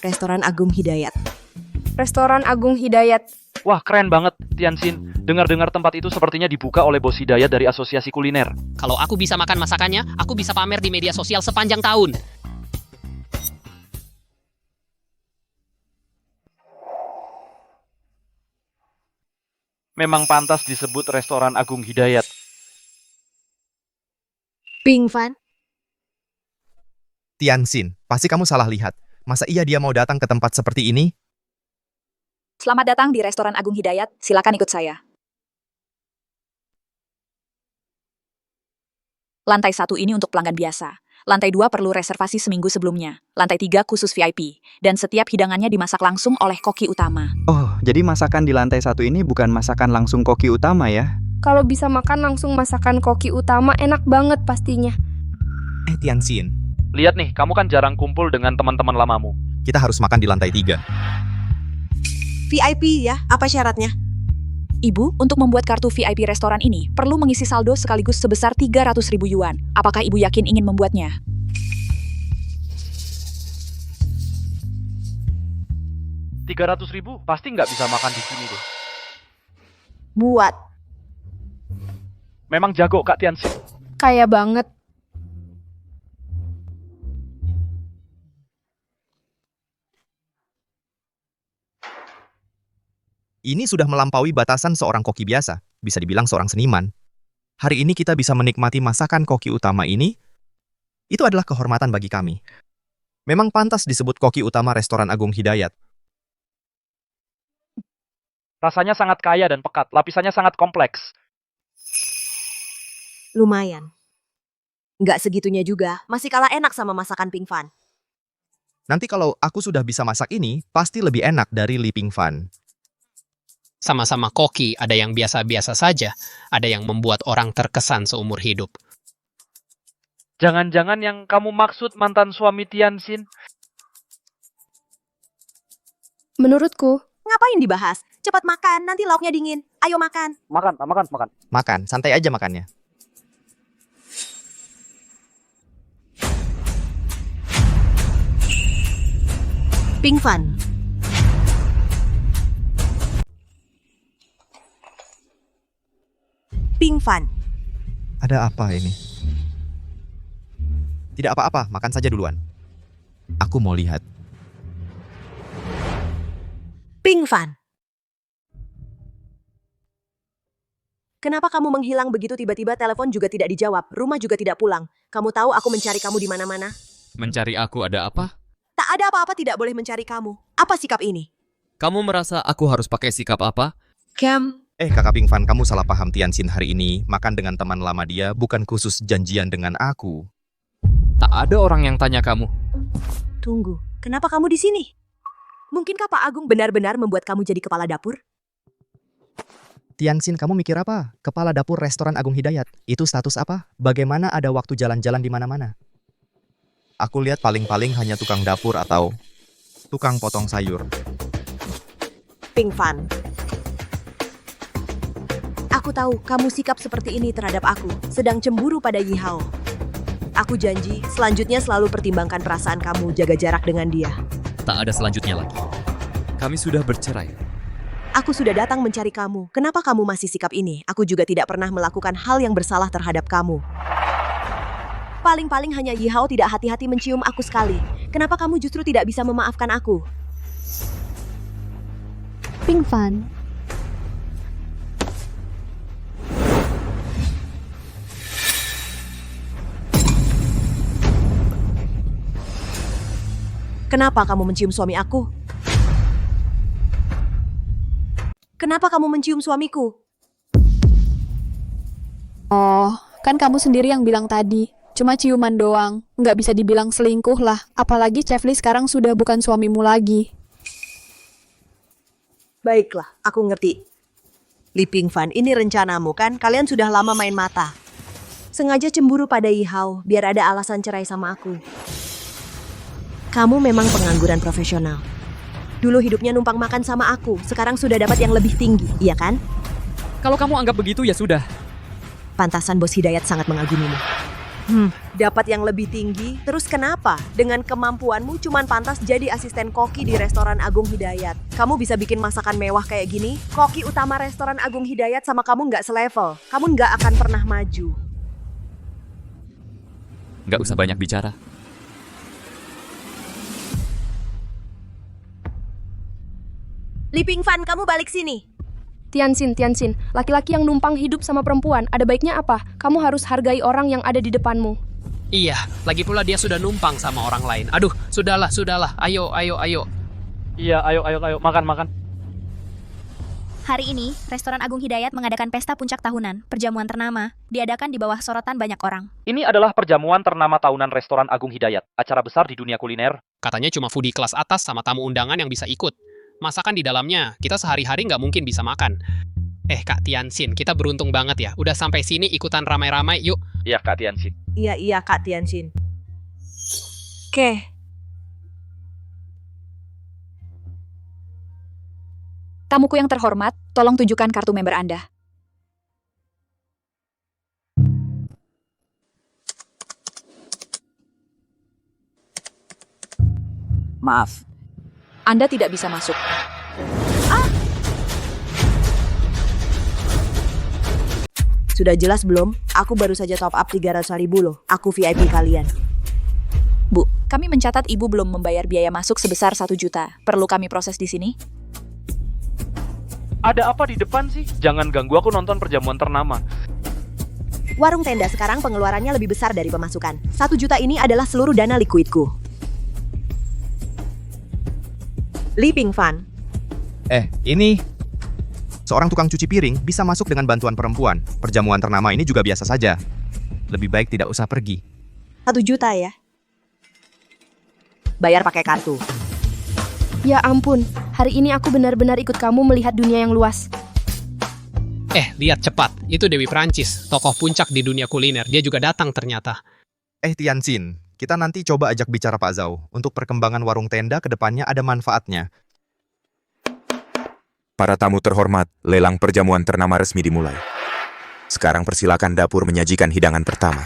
Restoran Agung Hidayat. Restoran Agung Hidayat. Wah, keren banget, Tianxin. Dengar-dengar tempat itu sepertinya dibuka oleh bos Hidayat dari asosiasi kuliner. Kalau aku bisa makan masakannya, aku bisa pamer di media sosial sepanjang tahun. Memang pantas disebut Restoran Agung Hidayat. Ping Fan? Tianxin, pasti kamu salah lihat. Masa iya dia mau datang ke tempat seperti ini? Selamat datang di Restoran Agung Hidayat. Silakan ikut saya. Lantai 1 ini untuk pelanggan biasa. Lantai 2 perlu reservasi seminggu sebelumnya. Lantai 3 khusus VIP. Dan setiap hidangannya dimasak langsung oleh koki utama. Oh, jadi masakan di lantai 1 ini bukan masakan langsung koki utama ya? Kalau bisa makan langsung masakan koki utama, enak banget pastinya. Tianxin. Lihat nih, kamu kan jarang kumpul dengan teman-teman lamamu. Kita harus makan di lantai 3. VIP ya, apa syaratnya? Ibu, untuk membuat kartu VIP restoran ini, perlu mengisi saldo sekaligus sebesar 300.000 yuan. Apakah ibu yakin ingin membuatnya? $300.000 pasti nggak bisa makan di sini deh. Buat. Memang jago, Kak Tianxin. Kaya banget. Ini sudah melampaui batasan seorang koki biasa, bisa dibilang seorang seniman. Hari ini kita bisa menikmati masakan koki utama ini. Itu adalah kehormatan bagi kami. Memang pantas disebut koki utama Restoran Agung Hidayat. Rasanya sangat kaya dan pekat, lapisannya sangat kompleks. Lumayan. Nggak segitunya juga, masih kalah enak sama masakan Ping Fan. Nanti kalau aku sudah bisa masak ini, pasti lebih enak dari Li Ping Fan. Sama-sama koki, ada yang biasa-biasa saja, ada yang membuat orang terkesan seumur hidup. Jangan-jangan yang kamu maksud mantan suami Tianxin? Menurutku. Ngapain dibahas? Cepat makan, nanti lauknya dingin. Ayo makan. Makan. Makan, santai aja makannya. Ping Fan. Ping Fan. Ada apa ini? Tidak apa-apa, makan saja duluan. Aku mau lihat. Ping Fan. Kenapa kamu menghilang begitu tiba-tiba? Telepon juga tidak dijawab, rumah juga tidak pulang. Kamu tahu aku mencari kamu di mana-mana? Mencari aku ada apa? Tak ada apa-apa tidak boleh mencari kamu. Apa sikap ini? Kamu merasa aku harus pakai sikap apa? Kakak Ping Fan, kamu salah paham. Tianxin hari ini makan dengan teman lama dia, bukan khusus janjian dengan aku. Tak ada orang yang tanya kamu. Tunggu, Kenapa kamu di sini? Mungkinkah Pak Agung benar-benar membuat kamu jadi kepala dapur? Tianxin, kamu mikir apa? Kepala dapur restoran Agung Hidayat. Itu status apa? Bagaimana ada waktu jalan-jalan di mana-mana? Aku lihat paling-paling hanya tukang dapur atau tukang potong sayur. Ping Fan. Aku tahu kamu sikap seperti ini terhadap aku, sedang cemburu pada Yi Hao. Aku janji, selanjutnya selalu pertimbangkan perasaan kamu, jaga jarak dengan dia. Tak ada selanjutnya lagi. Kami sudah bercerai. Aku sudah datang mencari kamu. Kenapa kamu masih sikap ini? Aku juga tidak pernah melakukan hal yang bersalah terhadap kamu. Paling-paling hanya Yi Hao tidak hati-hati mencium aku sekali. Kenapa kamu justru tidak bisa memaafkan aku? Ping Fan. Kenapa kamu mencium suami aku? Kenapa kamu mencium suamiku? Oh, kan kamu sendiri yang bilang tadi. Cuma ciuman doang. Nggak bisa dibilang selingkuh lah. Apalagi Chefly sekarang sudah bukan suamimu lagi. Baiklah, aku ngerti. Li Ping Fan, ini rencanamu kan? Kalian sudah lama main mata. Sengaja cemburu pada Yi Hao, biar ada alasan cerai sama aku. Kamu memang pengangguran profesional. Dulu hidupnya numpang makan sama aku, sekarang sudah dapat yang lebih tinggi, iya kan? Kalau kamu anggap begitu ya sudah. Pantasan Bos Hidayat sangat mengagumimu. Dapat yang lebih tinggi, terus kenapa? Dengan kemampuanmu cuman pantas jadi asisten koki di restoran Agung Hidayat. Kamu bisa bikin masakan mewah kayak gini? Koki utama restoran Agung Hidayat sama kamu nggak selevel. Kamu nggak akan pernah maju. Nggak usah banyak bicara. Li Ping Fan, kamu balik sini. Tianxin, laki-laki yang numpang hidup sama perempuan, ada baiknya apa? Kamu harus hargai orang yang ada di depanmu. Iya, lagi pula dia sudah numpang sama orang lain. Aduh, sudahlah. Ayo. Iya, ayo, makan. Hari ini, Restoran Agung Hidayat mengadakan pesta puncak tahunan, perjamuan ternama, diadakan di bawah sorotan banyak orang. Ini adalah perjamuan ternama tahunan Restoran Agung Hidayat, acara besar di dunia kuliner. Katanya cuma foodie kelas atas sama tamu undangan yang bisa ikut. Masakan di dalamnya, kita sehari-hari nggak mungkin bisa makan. Kak Tianxin, kita beruntung banget ya. Udah sampai sini ikutan ramai-ramai, yuk. Iya, Kak Tianxin. Iya, Kak Tianxin. Oke. Tamuku yang terhormat, tolong tunjukkan kartu member Anda. Maaf, Anda tidak bisa masuk. Sudah jelas belum? Aku baru saja top up 300.000 loh. Aku VIP kalian. Bu, kami mencatat Ibu belum membayar biaya masuk sebesar 1 juta. Perlu kami proses di sini? Ada apa di depan sih? Jangan ganggu aku nonton perjamuan ternama. Warung tenda sekarang pengeluarannya lebih besar dari pemasukan. 1 juta ini adalah seluruh dana likuidku. Li Ping Fan. Ini seorang tukang cuci piring bisa masuk dengan bantuan perempuan. Perjamuan ternama ini juga biasa saja. Lebih baik tidak usah pergi. 1 juta ya? Bayar pakai kartu. Ya ampun, hari ini aku benar-benar ikut kamu melihat dunia yang luas. Lihat cepat. Itu Dewi Prancis, tokoh puncak di dunia kuliner. Dia juga datang ternyata. Tianxin, kita nanti coba ajak bicara Pak Zhao. Untuk perkembangan warung tenda ke depannya ada manfaatnya. Para tamu terhormat, lelang perjamuan ternama resmi dimulai. Sekarang persilakan dapur menyajikan hidangan pertama.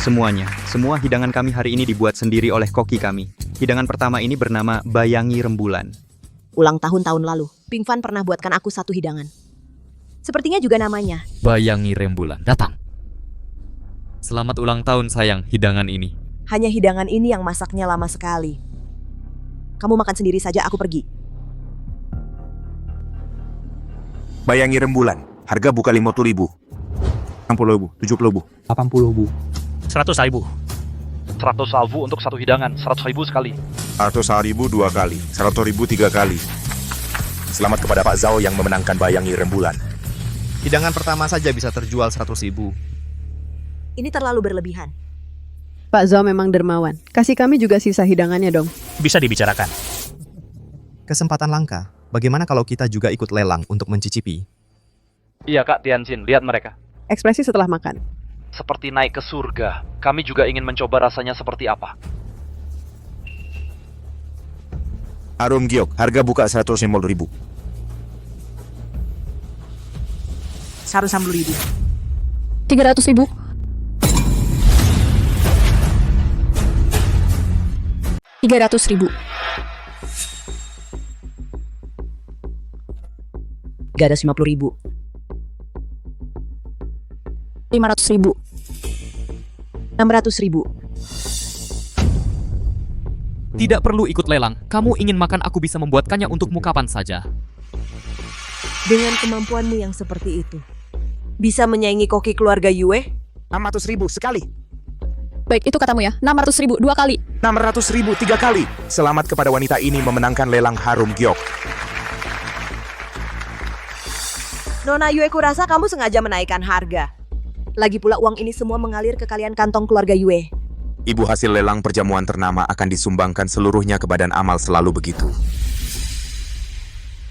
Semua hidangan kami hari ini dibuat sendiri oleh koki kami. Hidangan pertama ini bernama Bayangi Rembulan. Ulang tahun lalu, Ping Fan pernah buatkan aku 1 hidangan. Sepertinya juga namanya. Bayangi Rembulan, datang. Selamat ulang tahun sayang, hidangan ini. Hanya hidangan ini yang masaknya lama sekali. Kamu makan sendiri saja, aku pergi. Bayangi Rembulan, harga buka 50.000. 60.000, 70.000, 80.000. 100.000. 100.000 untuk 1 hidangan, 100.000 sekali. 100.000 2 kali, 100.000 3 kali. Selamat kepada Pak Zhao yang memenangkan Bayangi Rembulan. Hidangan pertama saja bisa terjual 100.000. Ini terlalu berlebihan. Pak Zhao memang dermawan. Kasih kami juga sisa hidangannya dong. Bisa dibicarakan. Kesempatan langka. Bagaimana kalau kita juga ikut lelang untuk mencicipi? Iya Kak Tianjin, lihat mereka. Ekspresi setelah makan. Seperti naik ke surga. Kami juga ingin mencoba rasanya seperti apa. Harum giok, harga buka 150.000. 160.000. 300.000. 300.000. 350.000. 500.000. 600.000. Tidak perlu ikut lelang. Kamu ingin makan, aku bisa membuatkannya untukmu kapan saja. Dengan kemampuanmu yang seperti itu, bisa menyaingi koki keluarga Yue? 600.000 sekali. Baik, itu katamu ya. 600.000 2 kali. 600.000 3 kali. Selamat kepada wanita ini memenangkan lelang Harum giok. Nona Yue, kurasa kamu sengaja menaikkan harga. Lagi pula uang ini semua mengalir ke kalian kantong keluarga Yue. Ibu, hasil lelang perjamuan ternama akan disumbangkan seluruhnya ke badan amal, selalu begitu.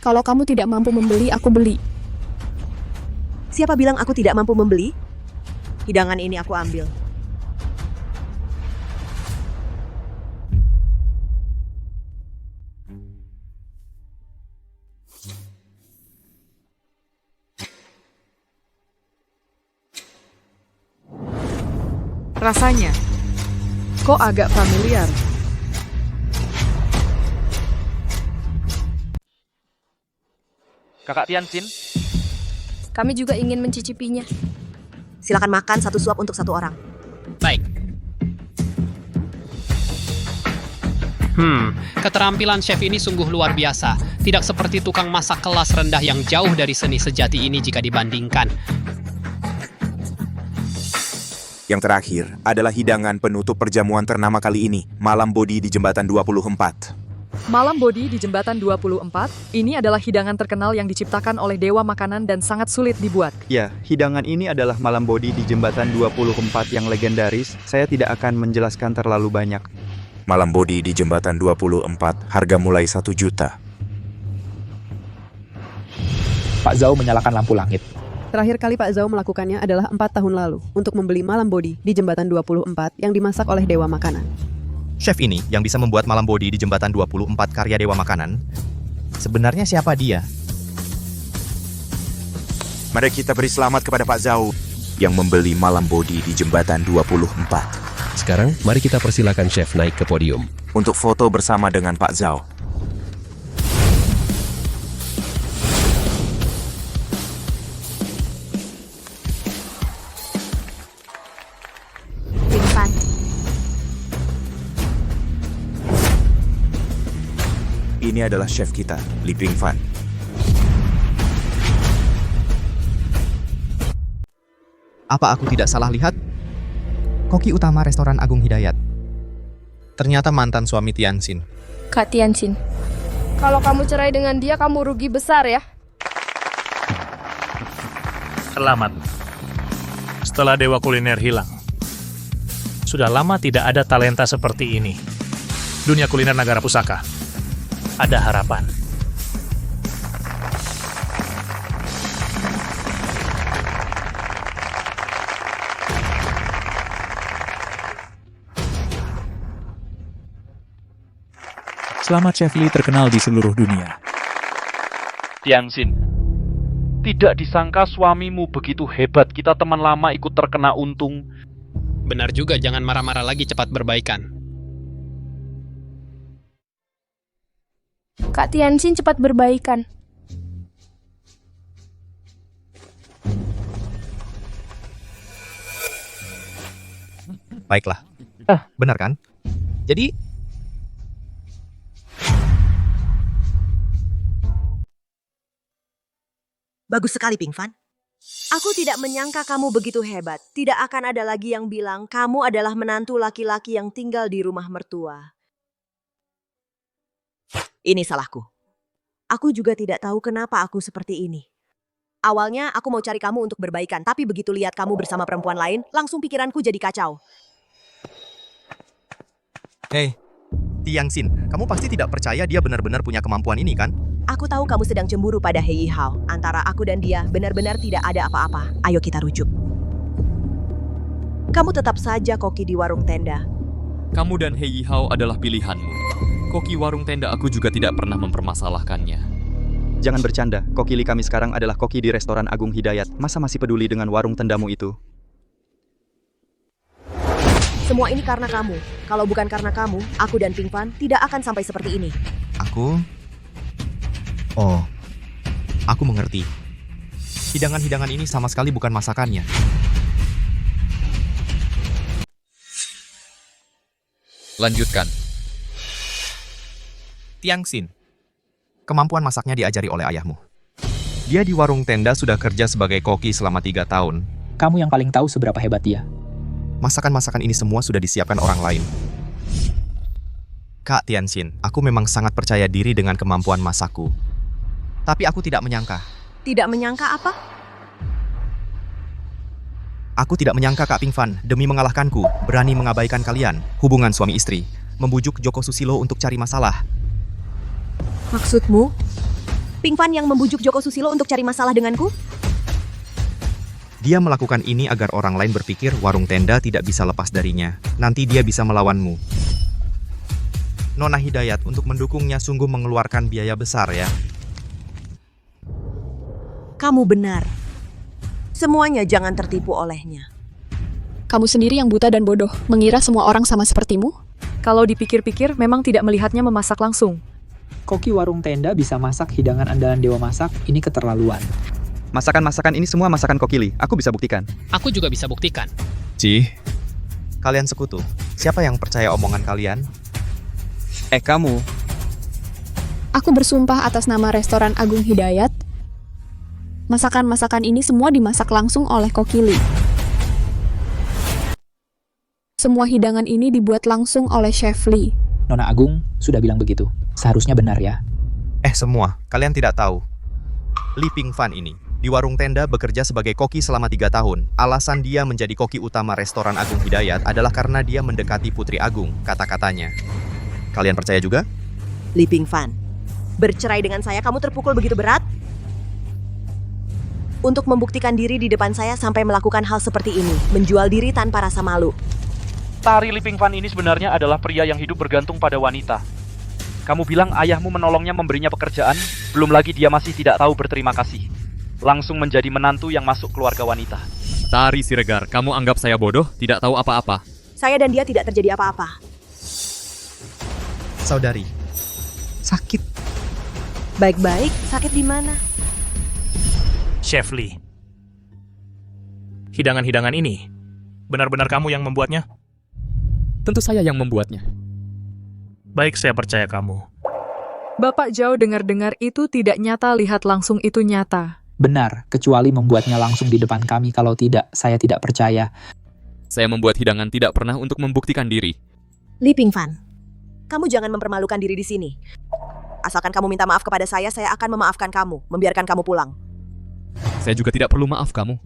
Kalau kamu tidak mampu membeli, aku beli. Siapa bilang aku tidak mampu membeli? Hidangan ini aku ambil. Rasanya kok agak familiar. Kakak Tianjin, Kami juga ingin mencicipinya. Silakan makan satu suap untuk satu orang. Baik. Keterampilan chef ini sungguh luar biasa. Tidak seperti tukang masak kelas rendah yang jauh dari seni sejati ini jika dibandingkan. Yang terakhir adalah hidangan penutup perjamuan ternama kali ini, Malam Bodi di Jembatan 24. Malam Bodi di Jembatan 24, ini adalah hidangan terkenal yang diciptakan oleh dewa makanan dan sangat sulit dibuat. Ya, hidangan ini adalah Malam Bodi di Jembatan 24 yang legendaris. Saya tidak akan menjelaskan terlalu banyak. Malam Bodi di Jembatan 24, harga mulai 1 juta. Pak Zhao menyalakan lampu langit. Terakhir kali Pak Zhao melakukannya adalah 4 tahun lalu untuk membeli Malam Bodi di Jembatan 24 yang dimasak oleh dewa makanan. Chef ini yang bisa membuat Malam Bodi di Jembatan 24 karya dewa makanan, sebenarnya siapa dia? Mari kita beri selamat kepada Pak Zhao yang membeli Malam Bodi di Jembatan 24. Sekarang, mari kita persilakan chef naik ke podium. Untuk foto bersama dengan Pak Zhao. Pingsan. Ini adalah chef kita, Li Pingfan. Apa aku tidak salah lihat? Koki utama restoran Agung Hidayat. Ternyata mantan suami Tianjin. Kak Tianjin, kalau kamu cerai dengan dia, kamu rugi besar ya. Selamat. Setelah dewa kuliner hilang, sudah lama tidak ada talenta seperti ini. Dunia kuliner Nagara Pusaka. Ada harapan. Selamat Chef Li terkenal di seluruh dunia. Tianjin, tidak disangka suamimu begitu hebat. Kita teman lama ikut terkena untung. Benar juga, jangan marah-marah lagi, cepat berbaikan. Kak Tianjin cepat berbaikan. Baiklah. Benar kan? Jadi Bagus sekali, Pingfan. Aku tidak menyangka kamu begitu hebat. Tidak akan ada lagi yang bilang kamu adalah menantu laki-laki yang tinggal di rumah mertua. Ini salahku. Aku juga tidak tahu kenapa aku seperti ini. Awalnya aku mau cari kamu untuk berbaikan, tapi begitu lihat kamu bersama perempuan lain, langsung pikiranku jadi kacau. Hei, Tianxin, kamu pasti tidak percaya dia benar-benar punya kemampuan ini kan? Aku tahu kamu sedang cemburu pada Hei Hao. Antara aku dan dia benar-benar tidak ada apa-apa. Ayo kita rujuk. Kamu tetap saja koki di warung tenda. Kamu dan Hei Hao adalah pilihanmu. Koki warung tenda aku juga tidak pernah mempermasalahkannya. Jangan bercanda, kokili kami sekarang adalah koki di restoran Agung Hidayat. Masa masih peduli dengan warung tendamu itu? Semua ini karena kamu. Kalau bukan karena kamu, aku dan Ping Fan tidak akan sampai seperti ini. Aku mengerti. Hidangan-hidangan ini sama sekali bukan masakannya. Lanjutkan. Tianxin, kemampuan masaknya diajari oleh ayahmu. Dia di warung tenda sudah kerja sebagai koki selama 3 tahun. Kamu yang paling tahu seberapa hebat dia. Masakan-masakan ini semua sudah disiapkan orang lain. Kak Tianxin, aku memang sangat percaya diri dengan kemampuan masakku. Tapi aku tidak menyangka. Tidak menyangka apa? Aku tidak menyangka Kak Ping Fan, demi mengalahkanku, berani mengabaikan kalian, hubungan suami istri, membujuk Joko Susilo untuk cari masalah. Maksudmu? Ping Fan yang membujuk Joko Susilo untuk cari masalah denganku? Dia melakukan ini agar orang lain berpikir warung tenda tidak bisa lepas darinya. Nanti dia bisa melawanmu. Nona Hidayat untuk mendukungnya sungguh mengeluarkan biaya besar ya. Kamu benar. Semuanya jangan tertipu olehnya. Kamu sendiri yang buta dan bodoh, mengira semua orang sama sepertimu? Kalau dipikir-pikir, memang tidak melihatnya memasak langsung. Koki warung tenda bisa masak hidangan andalan Dewa Masak, ini keterlaluan. Masakan-masakan ini semua masakan kokili, aku bisa buktikan. Aku juga bisa buktikan. Kalian sekutu. Siapa yang percaya omongan kalian? Kamu. Aku bersumpah atas nama restoran Agung Hidayat, masakan-masakan ini semua dimasak langsung oleh kokili. Semua hidangan ini dibuat langsung oleh Chef Lee. Nona Agung sudah bilang begitu. Seharusnya benar ya. Semua, kalian tidak tahu. Li Ping Fan ini di warung tenda bekerja sebagai koki selama 3 tahun. Alasan dia menjadi koki utama restoran Agung Hidayat adalah karena dia mendekati Putri Agung, kata-katanya. Kalian percaya juga? Li Ping Fan, bercerai dengan saya kamu terpukul begitu berat? Untuk membuktikan diri di depan saya sampai melakukan hal seperti ini, menjual diri tanpa rasa malu. Tari Li Ping Fan ini sebenarnya adalah pria yang hidup bergantung pada wanita. Kamu bilang ayahmu menolongnya memberinya pekerjaan, belum lagi dia masih tidak tahu berterima kasih. Langsung menjadi menantu yang masuk keluarga wanita. Tari Siregar, kamu anggap saya bodoh, tidak tahu apa-apa. Saya dan dia tidak terjadi apa-apa. Saudari, sakit. Baik-baik, sakit di mana? Chef Lee. Hidangan-hidangan ini, benar-benar kamu yang membuatnya? Tentu saya yang membuatnya. Baik, saya percaya kamu. Bapak Zhao dengar-dengar itu tidak nyata, lihat langsung itu nyata. Benar, kecuali membuatnya langsung di depan kami. Kalau tidak, saya tidak percaya. Saya membuat hidangan tidak pernah untuk membuktikan diri. Li Ping Fan, kamu jangan mempermalukan diri di sini. Asalkan kamu minta maaf kepada saya akan memaafkan kamu, membiarkan kamu pulang. Saya juga tidak perlu maaf kamu.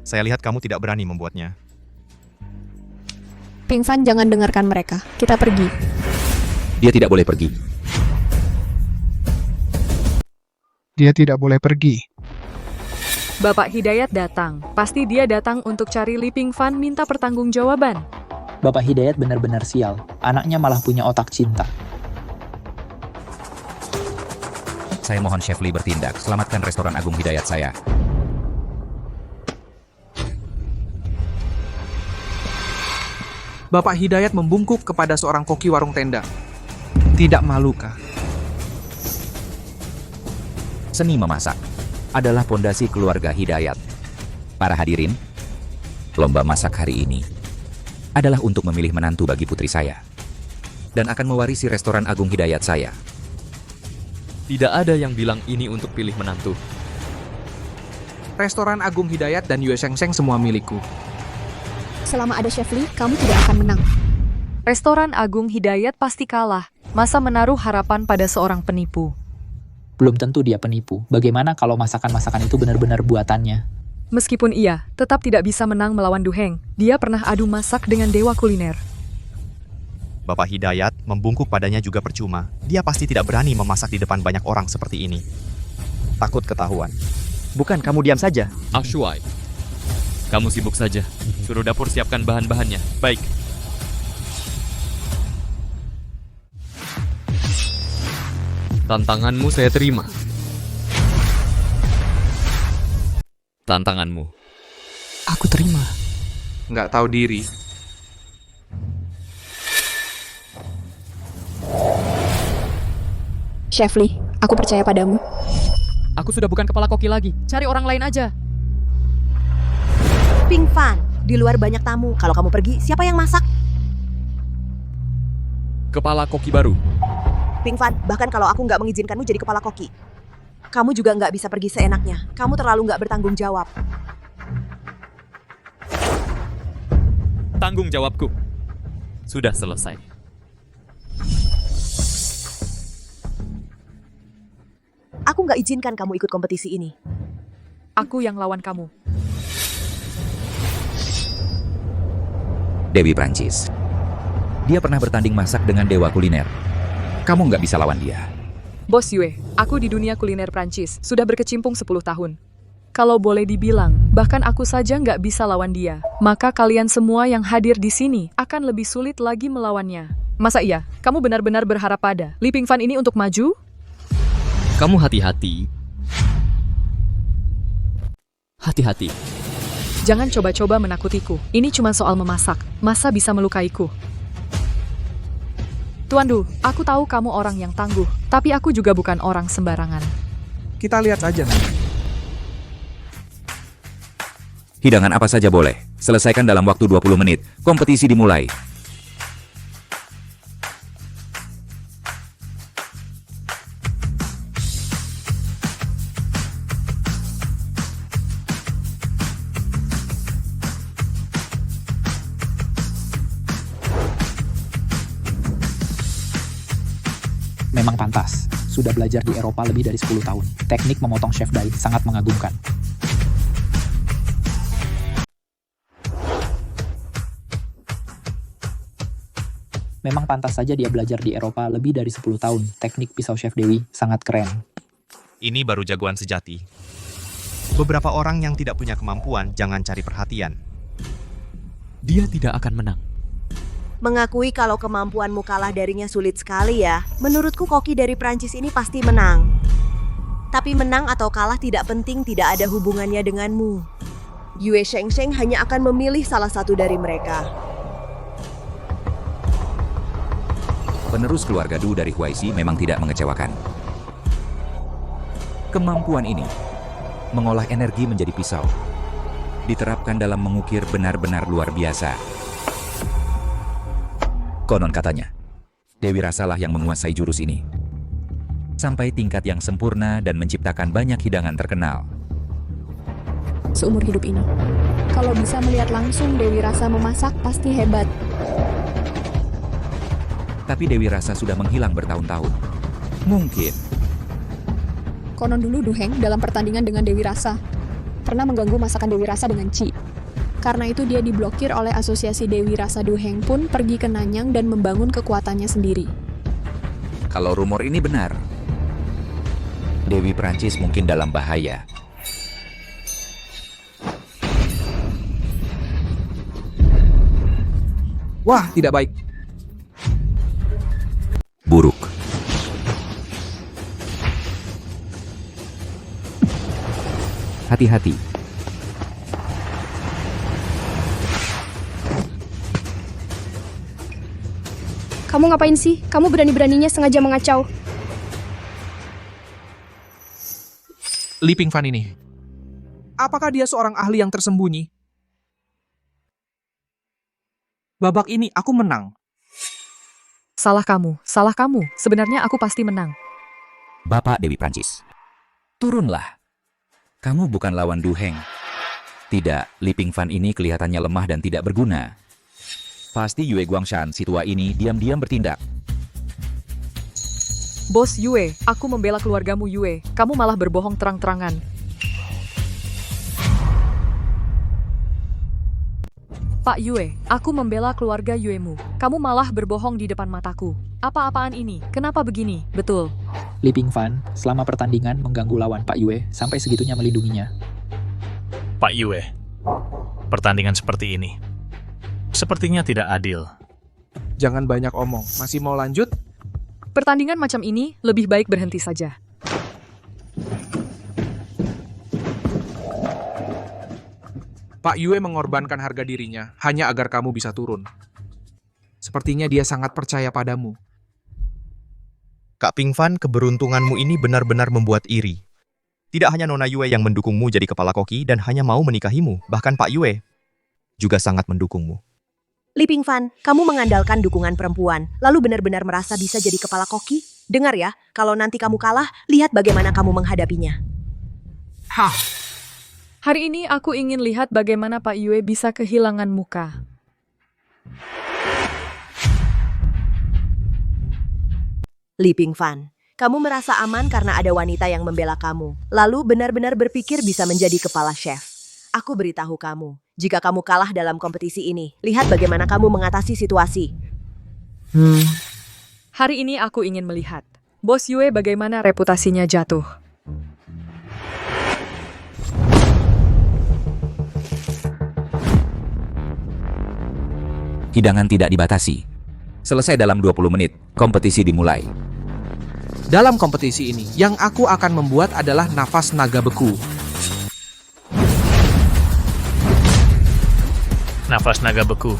Saya lihat kamu tidak berani membuatnya. Ping Fan, jangan dengarkan mereka. Kita pergi. Dia tidak boleh pergi. Dia tidak boleh pergi. Bapak Hidayat datang. Pasti dia datang untuk cari Li Ping Fan minta pertanggungjawaban. Bapak Hidayat benar-benar sial. Anaknya malah punya otak cinta. Saya mohon Chef Lee bertindak. Selamatkan restoran Agung Hidayat saya. Bapak Hidayat membungkuk kepada seorang koki warung tenda. Tidak malukah? Seni memasak adalah pondasi keluarga Hidayat. Para hadirin, lomba masak hari ini adalah untuk memilih menantu bagi putri saya dan akan mewarisi restoran Agung Hidayat saya. Tidak ada yang bilang ini untuk pilih menantu. Restoran Agung Hidayat dan Yue Sheng Sheng semua milikku. Selama ada Chef Lee, kamu tidak akan menang. Restoran Agung Hidayat pasti kalah. Masa menaruh harapan pada seorang penipu? Belum tentu dia penipu. Bagaimana kalau masakan-masakan itu benar-benar buatannya? Meskipun ia tetap tidak bisa menang melawan Du Heng, dia pernah adu masak dengan dewa kuliner. Bapak Hidayat membungkuk padanya juga percuma. Dia pasti tidak berani memasak di depan banyak orang seperti ini. Takut ketahuan. Bukan kamu diam saja. Ashwai, kamu sibuk saja. Suruh dapur siapkan bahan-bahannya. Baik. Tantanganmu saya terima. Tantanganmu. Aku terima. Nggak tahu diri. Chef Lee, aku percaya padamu. Aku sudah bukan kepala koki lagi. Cari orang lain aja. Ping Fan, di luar banyak tamu. Kalau kamu pergi, siapa yang masak? Kepala koki baru. Ping Fan, bahkan kalau aku nggak mengizinkanmu jadi kepala koki, kamu juga nggak bisa pergi seenaknya. Kamu terlalu nggak bertanggung jawab. Tanggung jawabku sudah selesai. Aku nggak izinkan kamu ikut kompetisi ini. Aku yang lawan kamu. Dewi Prancis. Dia pernah bertanding masak dengan dewa kuliner. Kamu nggak bisa lawan dia. Bos Yue, aku di dunia kuliner Prancis sudah berkecimpung 10 tahun. Kalau boleh dibilang, bahkan aku saja nggak bisa lawan dia. Maka kalian semua yang hadir di sini akan lebih sulit lagi melawannya. Masa iya? Kamu benar-benar berharap pada Li Pingfan ini untuk maju? Kamu hati-hati. Hati-hati. Jangan coba-coba menakutiku. Ini cuma soal memasak. Masa bisa melukaiku? Tuan Du, aku tahu kamu orang yang tangguh, tapi aku juga bukan orang sembarangan. Kita lihat saja nanti. Hidangan apa saja boleh. Selesaikan dalam waktu 20 menit. Kompetisi dimulai. Memang pantas. Sudah belajar di Eropa lebih dari 10 tahun. Teknik memotong chef Dai sangat mengagumkan. Memang pantas saja dia belajar di Eropa lebih dari 10 tahun. Teknik pisau chef Dewi sangat keren. Ini baru jagoan sejati. Beberapa orang yang tidak punya kemampuan jangan cari perhatian. Dia tidak akan menang. Mengakui kalau kemampuanmu kalah darinya sulit sekali ya. Menurutku koki dari Prancis ini pasti menang. Tapi menang atau kalah tidak penting, tidak ada hubungannya denganmu. Yue Shengsheng hanya akan memilih salah satu dari mereka. Penerus keluarga Du dari Huaixi memang tidak mengecewakan. Kemampuan ini mengolah energi menjadi pisau diterapkan dalam mengukir benar-benar luar biasa. Konon katanya, Dewi Rasalah yang menguasai jurus ini sampai tingkat yang sempurna dan menciptakan banyak hidangan terkenal. Seumur hidup ini, kalau bisa melihat langsung Dewi Rasa memasak pasti hebat. Tapi Dewi Rasa sudah menghilang bertahun-tahun. Mungkin. Konon dulu Du Heng dalam pertandingan dengan Dewi Rasa pernah mengganggu masakan Dewi Rasa dengan Ci. Karena itu dia diblokir oleh asosiasi Dewi Rasa. Du Heng pun pergi ke Nanyang dan membangun kekuatannya sendiri. Kalau rumor ini benar, Dewi Prancis mungkin dalam bahaya. Wah, tidak baik. Buruk. Hati-hati. Kamu ngapain sih? Kamu berani-beraninya sengaja mengacau. Li Pingfan ini. Apakah dia seorang ahli yang tersembunyi? Babak ini aku menang. Salah kamu, salah kamu. Sebenarnya aku pasti menang. Bapak Dewi Prancis, turunlah. Kamu bukan lawan Du Heng. Tidak, Li Pingfan ini kelihatannya lemah dan tidak berguna. Pasti Yue Guangshan si tua ini diam-diam bertindak. Bos Yue, aku membela keluargamu Yue. Kamu malah berbohong terang-terangan. Pak Yue, aku membela keluarga Yuemu. Kamu malah berbohong di depan mataku. Apa-apaan ini? Kenapa begini? Betul. Li Pingfan, selama pertandingan mengganggu lawan Pak Yue sampai segitunya melindunginya. Pak Yue, pertandingan seperti ini sepertinya tidak adil. Jangan banyak omong. Masih mau lanjut? Pertandingan macam ini lebih baik berhenti saja. Pak Yue mengorbankan harga dirinya hanya agar kamu bisa turun. Sepertinya dia sangat percaya padamu. Kak Pingfan, keberuntunganmu ini benar-benar membuat iri. Tidak hanya Nona Yue yang mendukungmu jadi kepala koki dan hanya mau menikahimu, bahkan Pak Yue juga sangat mendukungmu. Li Pingfan, kamu mengandalkan dukungan perempuan, lalu benar-benar merasa bisa jadi kepala koki? Dengar ya, kalau nanti kamu kalah, lihat bagaimana kamu menghadapinya. Hah. Hari ini aku ingin lihat bagaimana Pak Yue bisa kehilangan muka. Li Pingfan, kamu merasa aman karena ada wanita yang membela kamu, lalu benar-benar berpikir bisa menjadi kepala chef. Aku beritahu kamu, jika kamu kalah dalam kompetisi ini, lihat bagaimana kamu mengatasi situasi. Hari ini aku ingin melihat Bos Yue bagaimana reputasinya jatuh. Hidangan tidak dibatasi. Selesai dalam 20 menit, kompetisi dimulai. Dalam kompetisi ini, yang aku akan membuat adalah nafas naga beku. Nafas naga beku.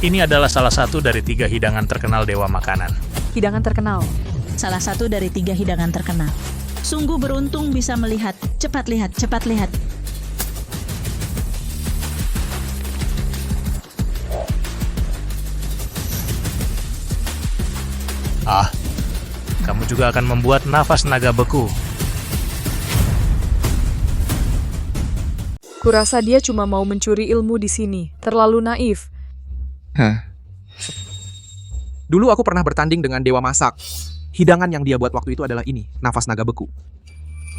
Ini adalah salah satu dari 3 hidangan terkenal dewa makanan. Hidangan terkenal. Salah satu dari 3 hidangan terkenal. Sungguh beruntung bisa melihat. Cepat lihat, cepat lihat. Kamu juga akan membuat nafas naga beku. Kurasa dia cuma mau mencuri ilmu di sini. Terlalu naif. Dulu aku pernah bertanding dengan Dewa Masak. Hidangan yang dia buat waktu itu adalah ini, nafas naga beku.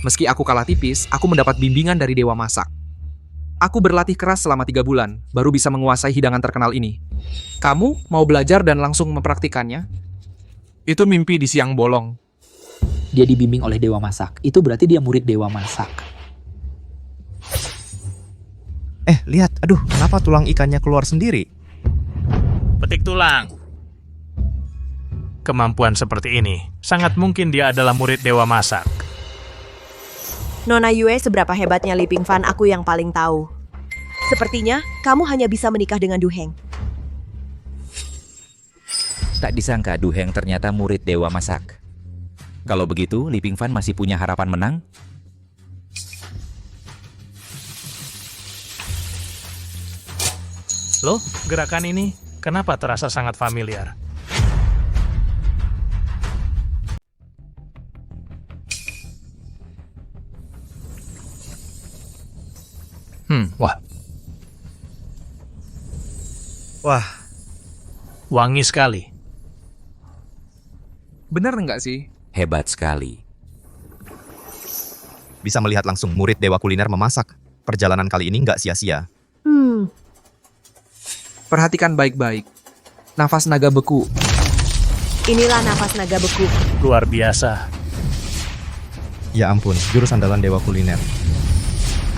Meski aku kalah tipis, aku mendapat bimbingan dari Dewa Masak. Aku berlatih keras selama 3 bulan, baru bisa menguasai hidangan terkenal ini. Kamu mau belajar dan langsung mempraktikannya? Itu mimpi di siang bolong. Dia dibimbing oleh Dewa Masak. Itu berarti dia murid Dewa Masak. Lihat, aduh, kenapa tulang ikannya keluar sendiri? Petik tulang. Kemampuan seperti ini, sangat mungkin dia adalah murid Dewa Masak. Nona Yue, seberapa hebatnya Li Pingfan, aku yang paling tahu. Sepertinya, kamu hanya bisa menikah dengan Du Heng. Tak disangka Du Heng ternyata murid Dewa Masak. Kalau begitu, Li Pingfan masih punya harapan menang? Loh, gerakan ini kenapa terasa sangat familiar? Wah. Wah. Wangi sekali. Benar nggak sih? Hebat sekali. Bisa melihat langsung murid Dewa Kuliner memasak. Perjalanan kali ini nggak sia-sia. Perhatikan baik-baik. Nafas naga beku. Inilah nafas naga beku. Luar biasa. Ya ampun, jurus andalan Dewa Kuliner.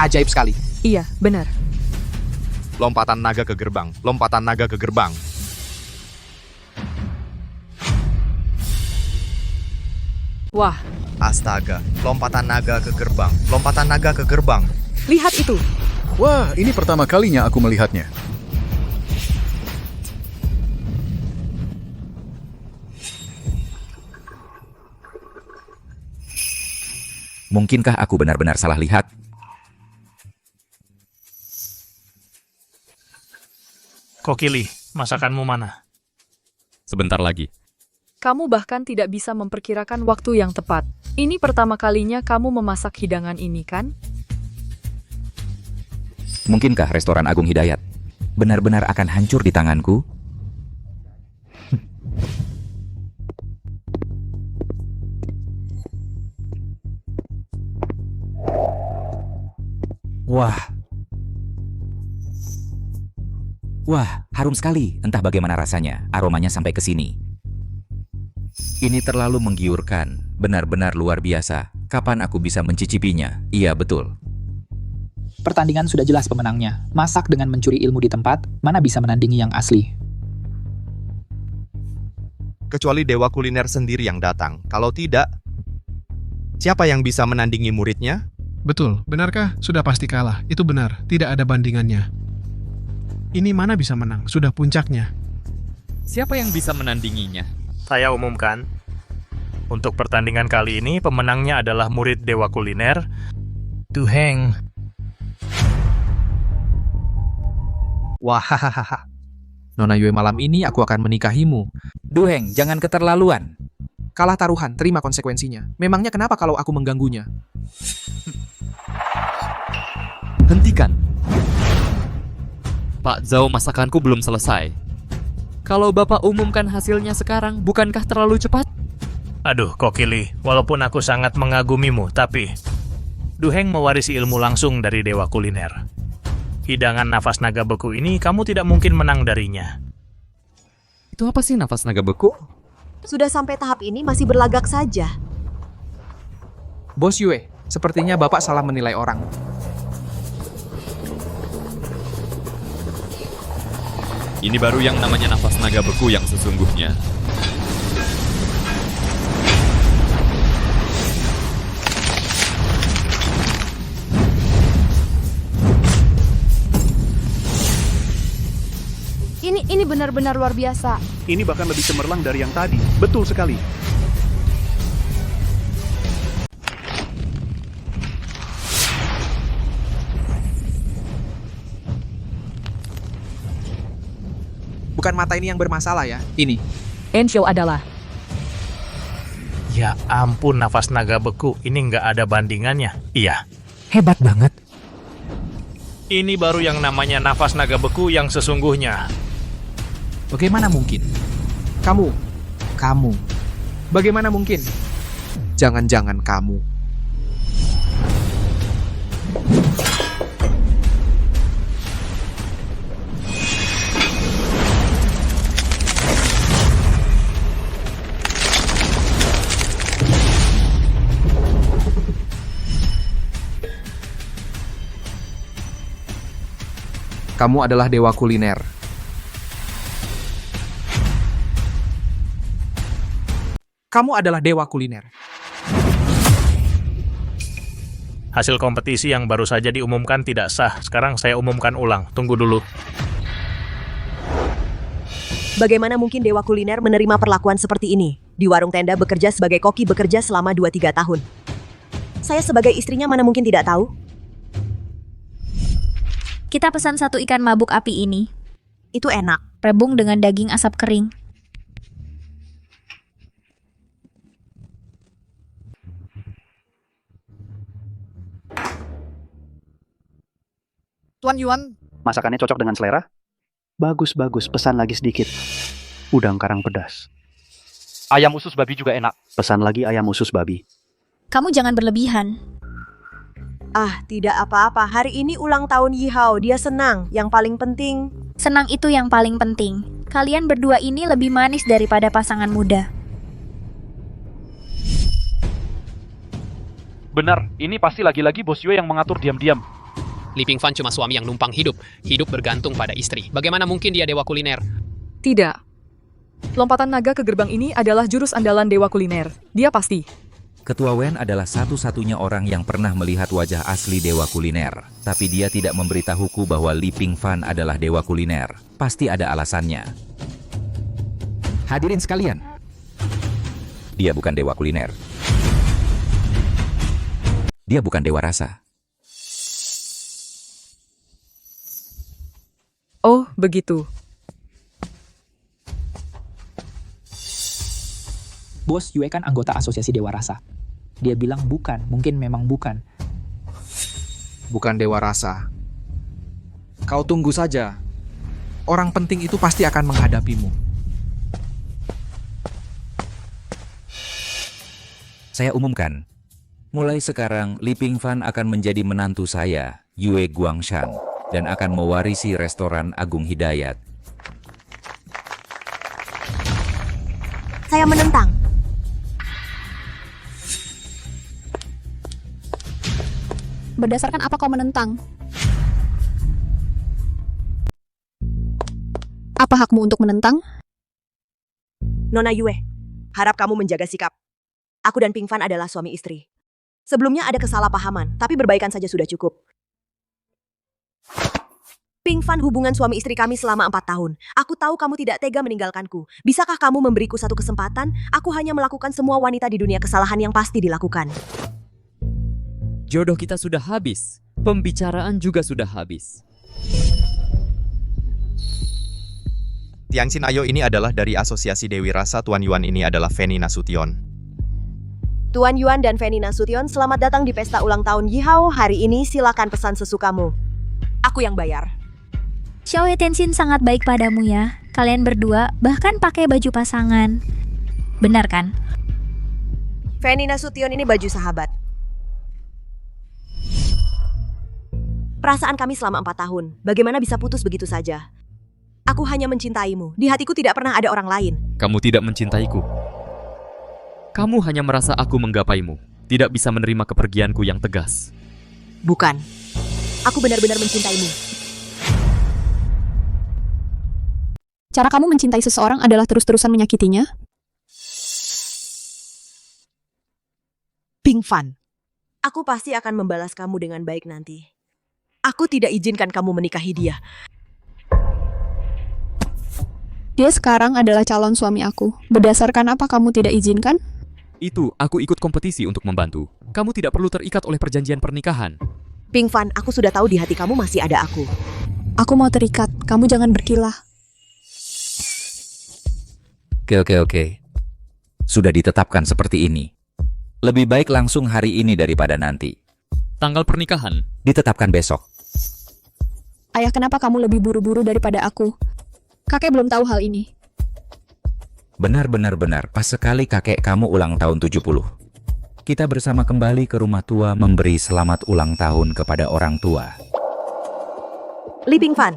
Ajaib sekali. Iya, benar. Lompatan naga ke gerbang, lompatan naga ke gerbang. Wah. Astaga, lompatan naga ke gerbang, lompatan naga ke gerbang. Lihat itu. Wah, ini pertama kalinya aku melihatnya. Mungkinkah aku benar-benar salah lihat? Kokili, masakanmu mana? Sebentar lagi. Kamu bahkan tidak bisa memperkirakan waktu yang tepat. Ini pertama kalinya kamu memasak hidangan ini, kan? Mungkinkah restoran Agung Hidayat benar-benar akan hancur di tanganku? Wah. Wah, harum sekali. Entah bagaimana rasanya. Aromanya sampai ke sini. Ini terlalu menggiurkan. Benar-benar luar biasa. Kapan aku bisa mencicipinya? Iya, betul. Pertandingan sudah jelas pemenangnya. Masak dengan mencuri ilmu di tempat, mana bisa menandingi yang asli. Kecuali dewa kuliner sendiri yang datang. Kalau tidak, siapa yang bisa menandingi muridnya? Betul, benarkah? Sudah pasti kalah. Itu benar, tidak ada bandingannya. Ini mana bisa menang? Sudah puncaknya. Siapa yang bisa menandinginya? Saya umumkan. Untuk pertandingan kali ini, pemenangnya adalah murid Dewa Kuliner, Du Heng. Wahahaha. Nona Yue, malam ini aku akan menikahimu. Du Heng, jangan keterlaluan. Kalah taruhan, terima konsekuensinya. Memangnya kenapa kalau aku mengganggunya? Hentikan. Pak Zhao, masakanku belum selesai. Kalau Bapak umumkan hasilnya sekarang, bukankah terlalu cepat? Aduh, Kokili, walaupun aku sangat mengagumimu, tapi Du Heng mewarisi ilmu langsung dari Dewa Kuliner. Hidangan nafas naga beku ini kamu tidak mungkin menang darinya. Itu apa sih nafas naga beku? Sudah sampai tahap ini masih berlagak saja. Bos Yue, sepertinya Bapak salah menilai orang. Ini baru yang namanya nafas naga beku yang sesungguhnya. Ini benar-benar luar biasa. Ini bahkan lebih cemerlang dari yang tadi. Betul sekali. Bukan mata ini yang bermasalah ya. Ini. Enshou adalah. Ya ampun, nafas naga beku ini nggak ada bandingannya. Iya. Hebat banget. Ini baru yang namanya nafas naga beku yang sesungguhnya. Bagaimana mungkin? Kamu. Bagaimana mungkin? Jangan-jangan kamu. Kamu adalah dewa kuliner. Kamu adalah dewa kuliner. Hasil kompetisi yang baru saja diumumkan tidak sah. Sekarang saya umumkan ulang. Tunggu dulu. Bagaimana mungkin dewa kuliner menerima perlakuan seperti ini? Di warung tenda bekerja sebagai koki bekerja selama 2-3 tahun. Saya sebagai istrinya mana mungkin tidak tahu? Kita pesan 1 ikan mabuk api ini. Itu enak. Rebung dengan daging asap kering. Tuan Yuan, Masakannya cocok dengan selera? Bagus, pesan lagi sedikit. Udang karang pedas. Ayam usus babi juga enak. Pesan lagi ayam usus babi. Kamu jangan berlebihan. Ah, tidak apa-apa. Hari ini ulang tahun Yihao. Dia senang. Yang paling penting. Senang itu yang paling penting. Kalian berdua ini lebih manis daripada pasangan muda. Benar, ini pasti lagi-lagi Bos Yue yang mengatur diam-diam. Li Pingfan cuma suami yang numpang hidup. Hidup bergantung pada istri. Bagaimana mungkin dia dewa kuliner? Tidak. Lompatan naga ke gerbang ini adalah jurus andalan dewa kuliner. Dia pasti. Ketua Wen adalah satu-satunya orang yang pernah melihat wajah asli dewa kuliner. Tapi dia tidak memberitahuku bahwa Li Pingfan adalah dewa kuliner. Pasti ada alasannya. Hadirin sekalian. Dia bukan dewa kuliner. Dia bukan dewa rasa. Oh, begitu. Bos Yue kan anggota asosiasi Dewa Rasa. Dia bilang bukan, mungkin memang bukan. Bukan dewa rasa. Kau tunggu saja. Orang penting itu pasti akan menghadapimu. Saya umumkan. Mulai sekarang, Li Pingfan akan menjadi menantu saya, Yue Guangshan. dan akan mewarisi restoran Agung Hidayat. Saya menentang. Berdasarkan apa kau menentang? Apa hakmu untuk menentang? Nona Yue, harap kamu menjaga sikap. Aku dan Ping Fan adalah suami istri. Sebelumnya ada kesalahpahaman, tapi berbaikan saja sudah cukup. Ping Fan hubungan suami istri kami selama 4 tahun. Aku tahu kamu tidak tega meninggalkanku. Bisakah kamu memberiku satu kesempatan? Aku hanya melakukan semua wanita di dunia kesalahan yang pasti dilakukan. Jodoh kita sudah habis. Pembicaraan juga sudah habis. Tianxin Ayo ini adalah dari Asosiasi Dewi Rasa. Tuan Yuan ini adalah Feni Nasution. Tuan Yuan dan Feni Nasution, selamat datang di pesta ulang tahun Yihao. Hari ini silakan pesan sesukamu. Aku yang bayar. Xiao Tianxin sangat baik padamu ya. Kalian berdua bahkan pakai baju pasangan. Benar kan? Feni Nasution ini baju sahabat. Perasaan kami selama 4 tahun. Bagaimana bisa putus begitu saja? Aku hanya mencintaimu. Di hatiku tidak pernah ada orang lain. Kamu tidak mencintaiku. Kamu hanya merasa aku menggapaimu. Tidak bisa menerima kepergianku yang tegas. Bukan. Aku benar-benar mencintaimu. Cara kamu mencintai seseorang adalah terus-terusan menyakitinya? Ping Fan, aku pasti akan membalas kamu dengan baik nanti. Aku tidak izinkan kamu menikahi dia. Dia sekarang adalah calon suami aku. Berdasarkan apa kamu tidak izinkan? Itu, aku ikut kompetisi untuk membantu. Kamu tidak perlu terikat oleh perjanjian pernikahan. Ping Fan, aku sudah tahu di hati kamu masih ada aku. Aku mau terikat, kamu jangan berkilah. Oke. Sudah ditetapkan seperti ini. Lebih baik langsung hari ini daripada nanti. Tanggal pernikahan ditetapkan besok. Ayah, kenapa kamu lebih buru-buru daripada aku? Kakek belum tahu hal ini. Benar. Pas sekali kakek kamu ulang tahun 70. Kita bersama kembali ke rumah tua memberi selamat ulang tahun kepada orang tua. Li Ping Fan,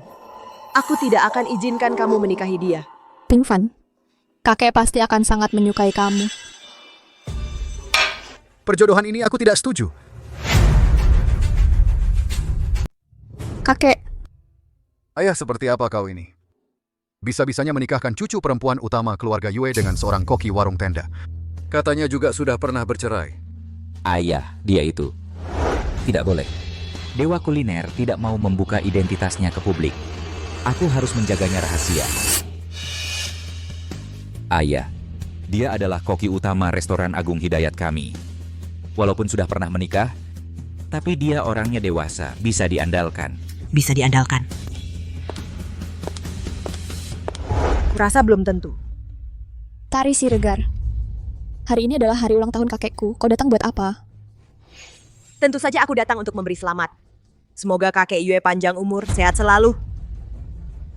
aku tidak akan izinkan kamu menikahi dia. Ping Fan, kakek pasti akan sangat menyukai kamu. Perjodohan ini aku tidak setuju. Kakek. Ayah, seperti apa kau ini? Bisa-bisanya menikahkan cucu perempuan utama keluarga Yue dengan seorang koki warung tenda. Katanya juga sudah pernah bercerai. Ayah, dia itu. Tidak boleh. Dewa kuliner tidak mau membuka identitasnya ke publik. Aku harus menjaganya rahasia. Ayah, dia adalah koki utama restoran Agung Hidayat kami. Walaupun sudah pernah menikah, tapi dia orangnya dewasa, bisa diandalkan. Bisa diandalkan. Kurasa belum tentu. Tari Siregar. Hari ini adalah hari ulang tahun kakekku. Kau datang buat apa? Tentu saja aku datang untuk memberi selamat. Semoga kakek Yue panjang umur, sehat selalu.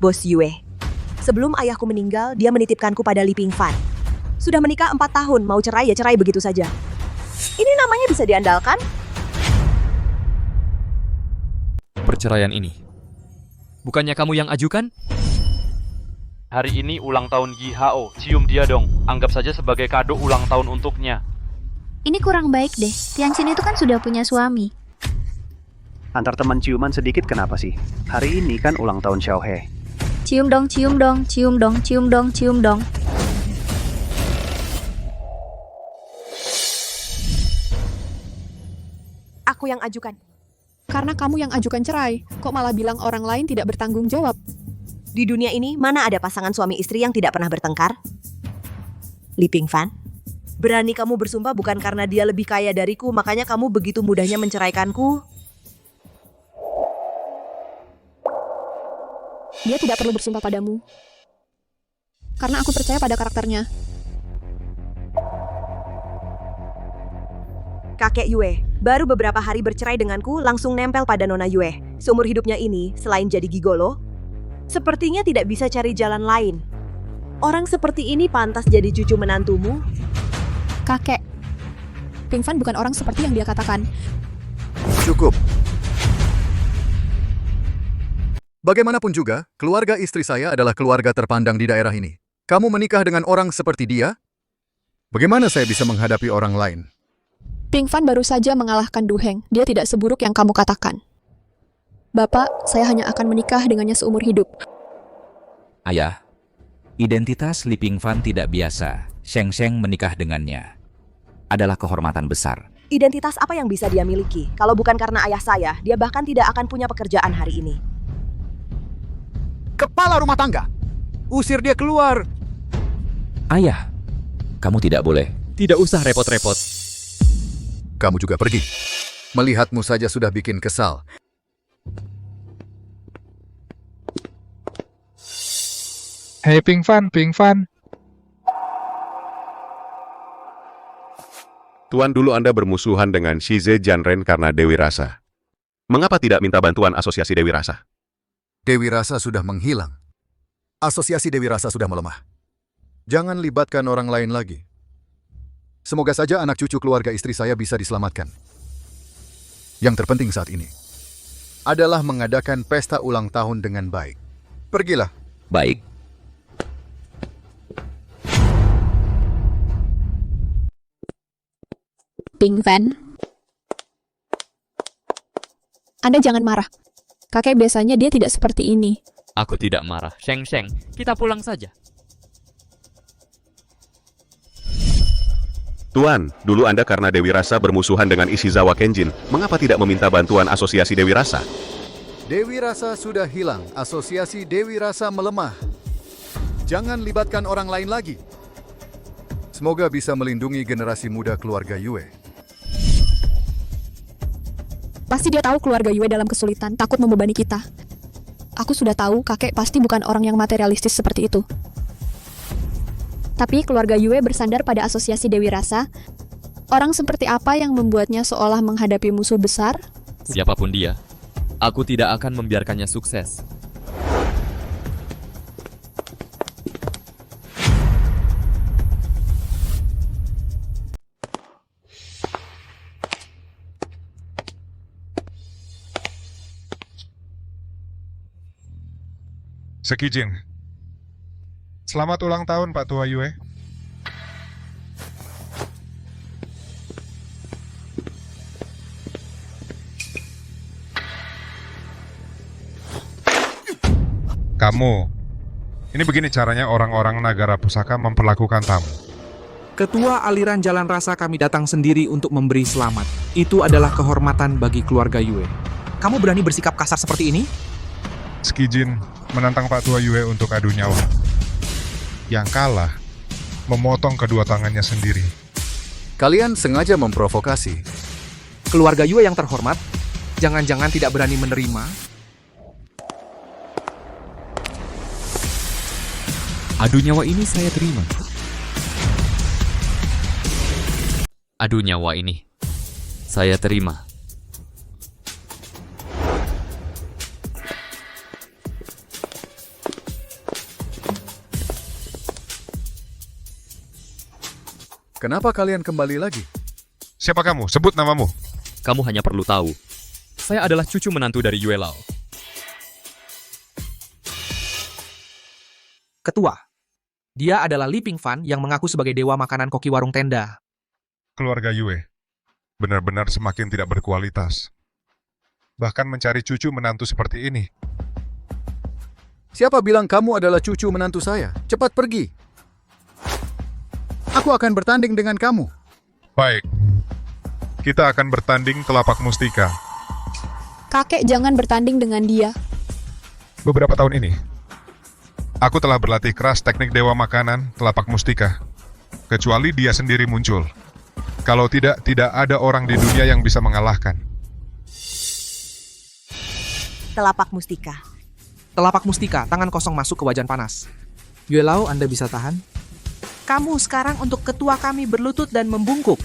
Bos Yue. Sebelum ayahku meninggal, dia menitipkanku pada Li Ping Fan. Sudah menikah 4 tahun, mau cerai ya cerai begitu saja. Ini namanya bisa diandalkan? Perceraian ini. Bukannya kamu yang ajukan? Hari ini ulang tahun Yihao, cium dia dong. Anggap saja sebagai kado ulang tahun untuknya. Ini kurang baik deh. Tianxin itu kan sudah punya suami. Antar teman ciuman sedikit kenapa sih? Hari ini kan ulang tahun Xiaohe. Cium dong, cium dong, cium dong, cium dong, cium dong. Aku yang ajukan. Karena kamu yang ajukan cerai. Kok malah bilang orang lain tidak bertanggung jawab? Di dunia ini, mana ada pasangan suami istri yang tidak pernah bertengkar? Li Ping Fan, berani kamu bersumpah bukan karena dia lebih kaya dariku, makanya kamu begitu mudahnya menceraikanku? Dia tidak perlu bersumpah padamu. Karena aku percaya pada karakternya. Kakek Yue, baru beberapa hari bercerai denganku, langsung nempel pada Nona Yue. Seumur hidupnya ini, selain jadi gigolo, sepertinya tidak bisa cari jalan lain. Orang seperti ini pantas jadi cucu menantumu? Kakek, Ping Fan bukan orang seperti yang dia katakan. Cukup. Bagaimanapun juga, keluarga istri saya adalah keluarga terpandang di daerah ini. Kamu menikah dengan orang seperti dia? Bagaimana saya bisa menghadapi orang lain? Ping Fan baru saja mengalahkan Du Heng. Dia tidak seburuk yang kamu katakan. Bapak, saya hanya akan menikah dengannya seumur hidup. Ayah, identitas Li Pingfan tidak biasa. Sheng Sheng menikah dengannya adalah kehormatan besar. Identitas apa yang bisa dia miliki? Kalau bukan karena ayah saya, dia bahkan tidak akan punya pekerjaan hari ini. Kepala rumah tangga! Usir dia keluar! Ayah, kamu tidak boleh. Tidak usah repot-repot. Kamu juga pergi. Melihatmu saja sudah bikin kesal. Hei Ping Fan. Tuan, dulu Anda bermusuhan dengan Shize Janren karena Dewi Rasa. Mengapa tidak minta bantuan Asosiasi Dewi Rasa? Dewi Rasa sudah menghilang. Asosiasi Dewi Rasa sudah melemah. Jangan libatkan orang lain lagi. Semoga saja anak cucu keluarga istri saya bisa diselamatkan. Yang terpenting saat ini adalah mengadakan pesta ulang tahun dengan baik. Pergilah. Baik. Ping Fan, Anda jangan marah. Kakek biasanya dia tidak seperti ini. Aku tidak marah. Sheng Sheng, kita pulang saja. Tuan, dulu Anda karena Dewi Rasa bermusuhan dengan Ishizawa Kenjin. Mengapa tidak meminta bantuan Asosiasi Dewi Rasa? Dewi Rasa sudah hilang. Asosiasi Dewi Rasa melemah. Jangan libatkan orang lain lagi. Semoga bisa melindungi generasi muda keluarga Yue. Pasti dia tahu keluarga Yue dalam kesulitan, takut membebani kita. Aku sudah tahu kakek pasti bukan orang yang materialistis seperti itu. Tapi keluarga Yue bersandar pada Asosiasi Dewi Rasa. Orang seperti apa yang membuatnya seolah menghadapi musuh besar? Siapapun dia, aku tidak akan membiarkannya sukses. Sekijin. Selamat ulang tahun Pak Tua Yue. Kamu. Ini begini caranya orang-orang Nagara Pusaka memperlakukan tamu. Ketua aliran Jalan Rasa kami datang sendiri untuk memberi selamat. Itu adalah kehormatan bagi keluarga Yue. Kamu berani bersikap kasar seperti ini? Sekijin menantang Pak Tua Yue untuk adu nyawa. Yang kalah, memotong kedua tangannya sendiri. Kalian sengaja memprovokasi. Keluarga Yue yang terhormat, jangan-jangan tidak berani menerima. Adu nyawa ini saya terima. Adu nyawa ini saya terima. Kenapa kalian kembali lagi? Siapa kamu? Sebut namamu. Kamu hanya perlu tahu, saya adalah cucu menantu dari Yue Lao. Ketua, dia adalah Li Pingfan yang mengaku sebagai dewa makanan koki warung tenda. Keluarga Yue benar-benar semakin tidak berkualitas. Bahkan mencari cucu menantu seperti ini. Siapa bilang kamu adalah cucu menantu saya? Cepat pergi. Aku akan bertanding dengan kamu. Baik. Kita akan bertanding telapak mustika. Kakek jangan bertanding dengan dia. Beberapa tahun ini, aku telah berlatih keras teknik dewa makanan telapak mustika. Kecuali dia sendiri muncul. Kalau tidak ada orang di dunia yang bisa mengalahkan. Telapak mustika. Telapak mustika, tangan kosong masuk ke wajan panas. Yue Lao, Anda bisa tahan? Kamu sekarang untuk ketua kami berlutut dan membungkuk.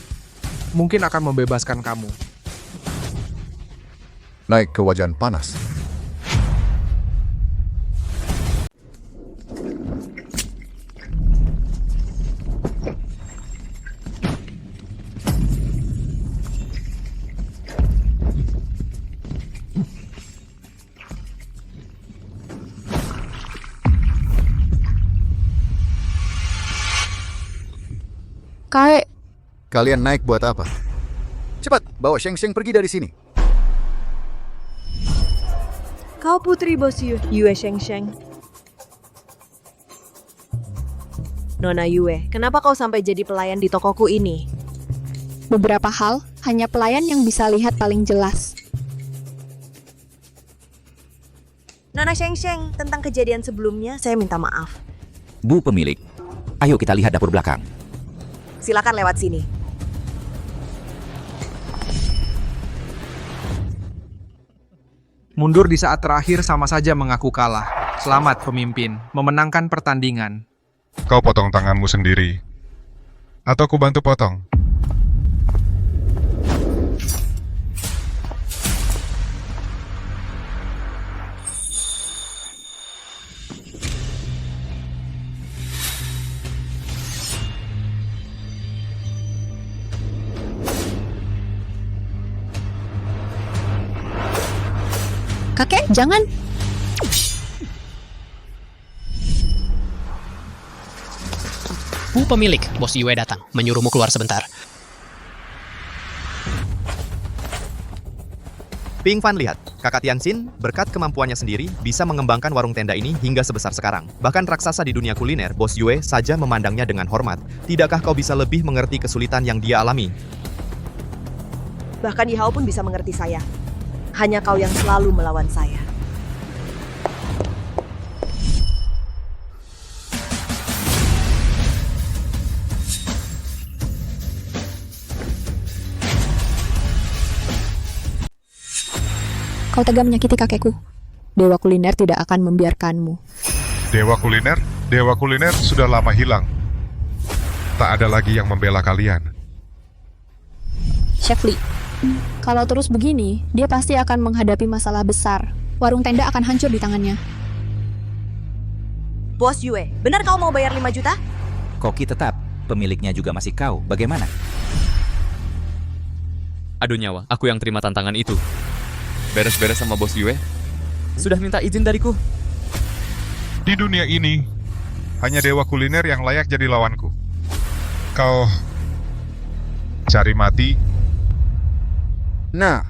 Mungkin akan membebaskan kamu. Naik ke wajan panas. Kae, Kalian naik buat apa? Cepat, bawa Sheng Sheng pergi dari sini. Kau putri bos Yue Sheng Sheng. Nona Yue, kenapa kau sampai jadi pelayan di tokoku ini? beberapa hal hanya pelayan yang bisa lihat paling jelas. Nona Sheng Sheng, tentang kejadian sebelumnya saya minta maaf. Bu pemilik, ayo kita lihat dapur belakang. Silakan lewat sini. Mundur di saat terakhir sama saja mengaku kalah. Selamat pemimpin, memenangkan pertandingan. Kau potong tanganmu sendiri. Atau ku bantu potong? Kakek, jangan. Bu pemilik, bos Yue datang, menyuruhmu keluar sebentar. Ping Fan lihat, kakak Tianxin, berkat kemampuannya sendiri, bisa mengembangkan warung tenda ini hingga sebesar sekarang. Bahkan raksasa di dunia kuliner, bos Yue saja memandangnya dengan hormat. Tidakkah kau bisa lebih mengerti kesulitan yang dia alami? Bahkan Yihao pun bisa mengerti saya. Hanya kau yang selalu melawan saya. Kau tega menyakiti kakekku. Dewa kuliner tidak akan membiarkanmu. Dewa kuliner sudah lama hilang. Tak ada lagi yang membela kalian. Chef Li, kalau terus begini, dia pasti akan menghadapi masalah besar. Warung tenda akan hancur di tangannya. Bos Yue, benar kau mau bayar 5 juta? Koki tetap, pemiliknya juga masih kau. Bagaimana? Aduh nyawa, aku yang terima tantangan itu. Beres-beres sama bos Yue. Sudah minta izin dariku. Di dunia ini, hanya dewa kuliner yang layak jadi lawanku. Kau cari mati. Nah,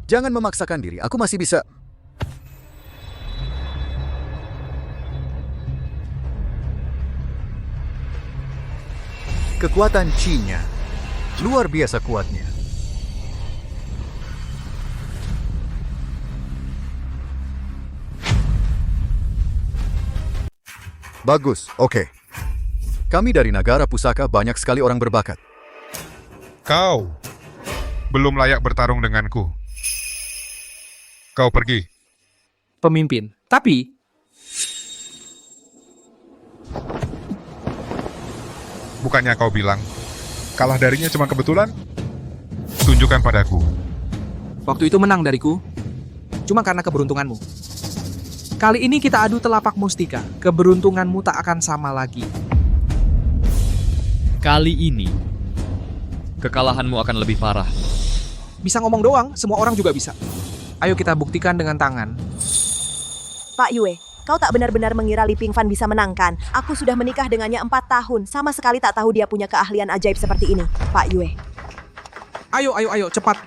jangan memaksakan diri. Aku masih bisa. Kekuatan Qi-nya luar biasa kuatnya. Bagus, oke. Kami dari Nagara Pusaka banyak sekali orang berbakat. Kau belum layak bertarung denganku. Kau pergi. Pemimpin, tapi Bukannya kau bilang kalah darinya cuma kebetulan? Tunjukkan padaku. waktu itu menang dariku. Cuma karena keberuntunganmu. Kali ini kita adu telapak mustika. Keberuntunganmu tak akan sama lagi. Kali ini, kekalahanmu akan lebih parah. Bisa ngomong doang, semua orang juga bisa. Ayo kita buktikan dengan tangan. Pak Yue, kau tak benar-benar mengira Li Pingfan bisa menangkan. Aku sudah menikah dengannya 4 tahun. Sama sekali tak tahu dia punya keahlian ajaib seperti ini, Pak Yue. Ayo, cepat.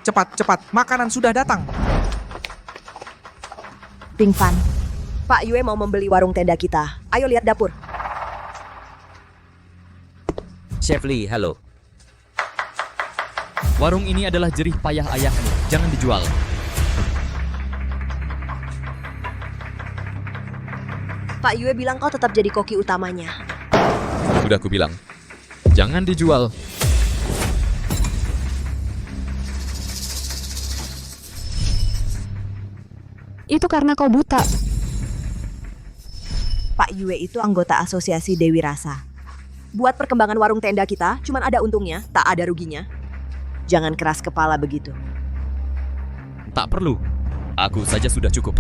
Makanan sudah datang. Pingfan, Pak Yue mau membeli warung tenda kita. Ayo lihat dapur. Chef Li, halo. Warung ini adalah jerih payah ayahmu. Jangan dijual. Pak Yue bilang kau tetap jadi koki utamanya. Sudah aku bilang. Jangan dijual. Itu karena kau buta. Pak Yue itu anggota asosiasi Dewi Rasa. Buat perkembangan warung tenda kita, cuman ada untungnya, tak ada ruginya. Jangan keras kepala begitu. Tak perlu. Aku saja sudah cukup.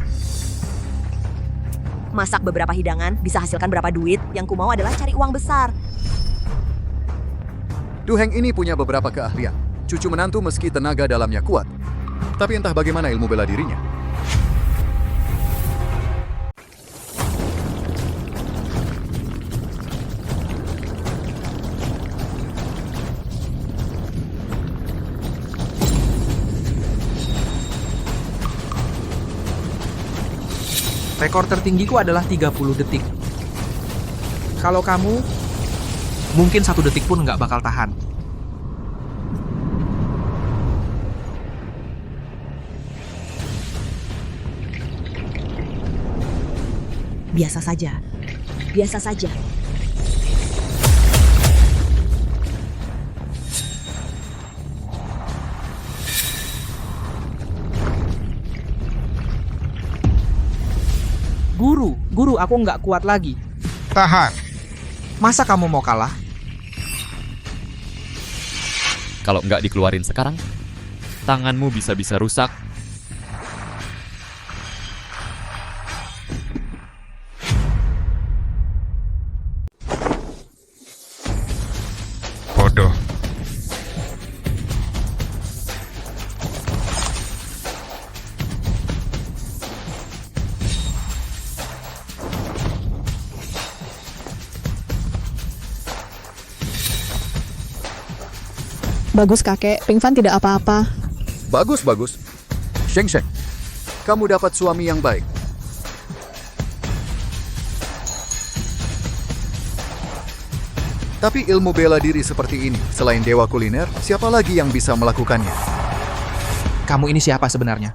Masak beberapa hidangan, bisa hasilkan berapa duit, yang ku mau adalah cari uang besar. Du Heng ini punya beberapa keahlian. Cucu menantu meski tenaga dalamnya kuat. Tapi entah bagaimana ilmu bela dirinya. Rekor tertinggiku adalah 30 detik. Kalau kamu, mungkin 1 detik pun nggak bakal tahan. Biasa saja. Biasa saja. Guru, aku nggak kuat lagi. Tahan. Masa kamu mau kalah? Kalau nggak dikeluarin sekarang, tanganmu bisa-bisa rusak. Bodoh. Bagus kakek, Ping Fan tidak apa-apa. Bagus, bagus. Sheng Sheng, kamu dapat suami yang baik. Tapi ilmu bela diri seperti ini, selain dewa kuliner, siapa lagi yang bisa melakukannya? Kamu ini siapa sebenarnya?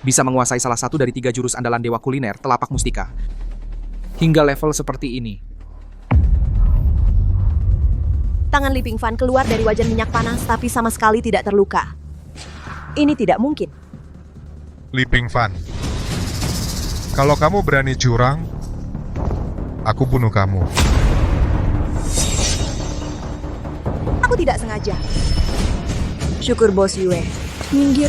Bisa menguasai salah satu dari 3 jurus andalan dewa kuliner, telapak mustika. Hingga level seperti ini. Tangan Li Pingfan keluar dari wajan minyak panas tapi sama sekali tidak terluka. Ini tidak mungkin. Li Pingfan, kalau kamu berani curang, aku bunuh kamu. Aku tidak sengaja. Syukur Bos Yue. Minggir.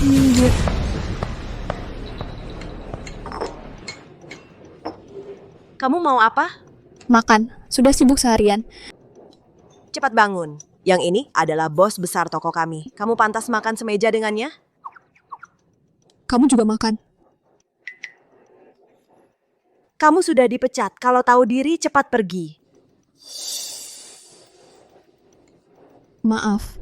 Kamu mau apa? Makan, sudah sibuk seharian. Cepat bangun. Yang ini adalah bos besar toko kami. Kamu pantas makan semeja dengannya? Kamu juga makan. Kamu sudah dipecat. Kalau tahu diri, cepat pergi. Maaf.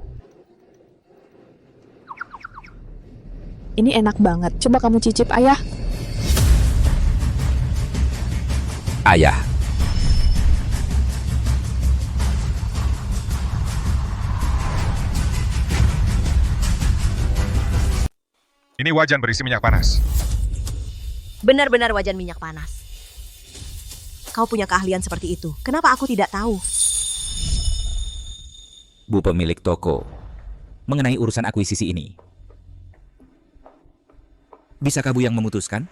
Ini enak banget. Coba kamu cicip, Ayah. Ayah. Ini wajan berisi minyak panas. Benar-benar wajan minyak panas. Kau punya keahlian seperti itu. Kenapa aku tidak tahu? Bu pemilik toko, mengenai urusan akuisisi ini. Bisakah Bu yang memutuskan?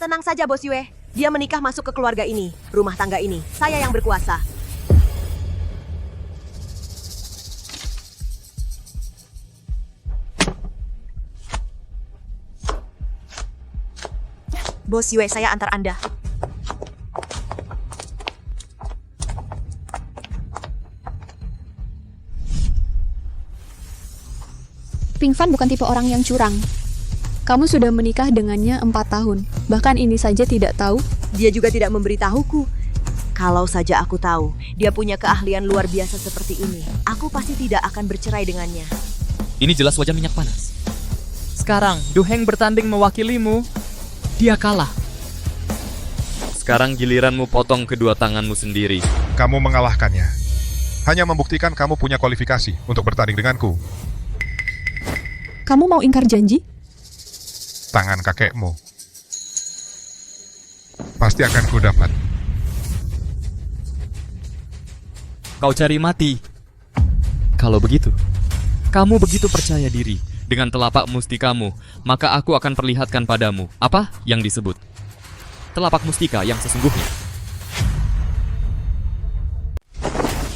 Tenang saja Bos Yue. Dia menikah masuk ke keluarga ini, rumah tangga ini. Saya yang berkuasa. Bos Yue, saya antar Anda. Ping Fan bukan tipe orang yang curang. Kamu sudah menikah dengannya 4 tahun. Bahkan ini saja tidak tahu. Dia juga tidak memberitahuku. Kalau saja aku tahu, dia punya keahlian luar biasa seperti ini, aku pasti tidak akan bercerai dengannya. Ini jelas wajan minyak panas. Sekarang, Du Heng bertanding mewakilimu. Dia kalah. Sekarang giliranmu potong kedua tanganmu sendiri. Kamu mengalahkannya. Hanya membuktikan kamu punya kualifikasi untuk bertanding denganku. Kamu mau ingkar janji? Tangan kakekmu pasti akan ku dapat. Kau cari mati. Kalau begitu, kamu begitu percaya diri dengan telapak mustikamu, maka aku akan perlihatkan padamu apa yang disebut telapak mustika yang sesungguhnya.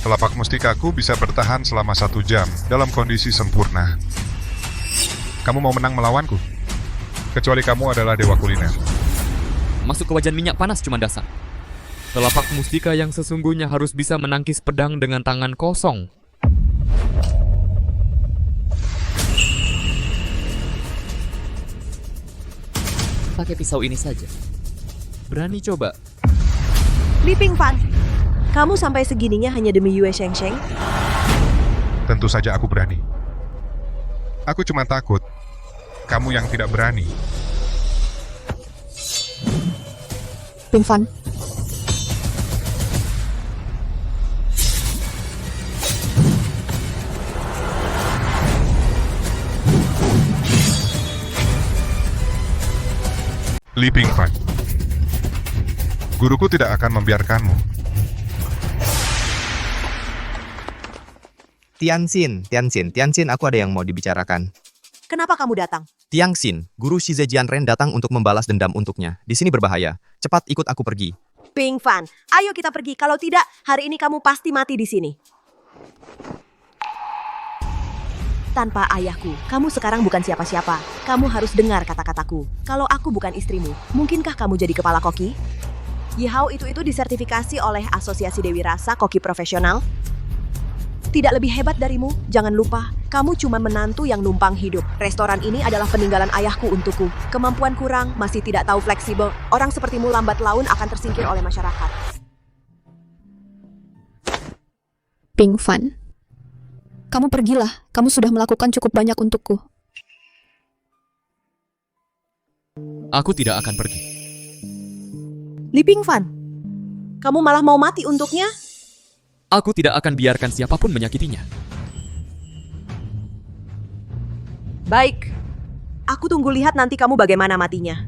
Telapak mustikaku bisa bertahan selama 1 jam dalam kondisi sempurna. Kamu mau menang melawanku? Kecuali kamu adalah dewa kuliner. Masuk ke wajan minyak panas cuma dasar. Telapak mustika yang sesungguhnya harus bisa menangkis pedang dengan tangan kosong. Pakai pisau ini saja. Berani coba? Li Pingfan, kamu sampai segininya hanya demi Yue Sheng Sheng? Tentu saja aku berani. Aku cuma takut kamu yang tidak berani. Ping Fan. Li Pingfan, guruku tidak akan membiarkanmu. Tianxin, aku ada yang mau dibicarakan. Kenapa kamu datang? Tianxin, guru Shize Jianren datang untuk membalas dendam untuknya. Di sini berbahaya. Cepat ikut aku pergi. Ping Fan, ayo kita pergi. Kalau tidak, hari ini kamu pasti mati di sini. Tanpa ayahku, kamu sekarang bukan siapa-siapa. Kamu harus dengar kata-kataku. Kalau aku bukan istrimu, mungkinkah kamu jadi kepala koki? Yihao itu disertifikasi oleh Asosiasi Dewi Rasa Koki Profesional. Tidak lebih hebat darimu, jangan lupa. Kamu cuma menantu yang numpang hidup. Restoran ini adalah peninggalan ayahku untukku. Kemampuan kurang, masih tidak tahu fleksibel. Orang sepertimu lambat laun akan tersingkir oleh masyarakat. Ping Fan. Kamu pergilah, kamu sudah melakukan cukup banyak untukku. Aku tidak akan pergi. Li Ping Fan, kamu malah mau mati untuknya? Aku tidak akan biarkan siapapun menyakitinya. Baik, aku tunggu lihat nanti kamu bagaimana matinya.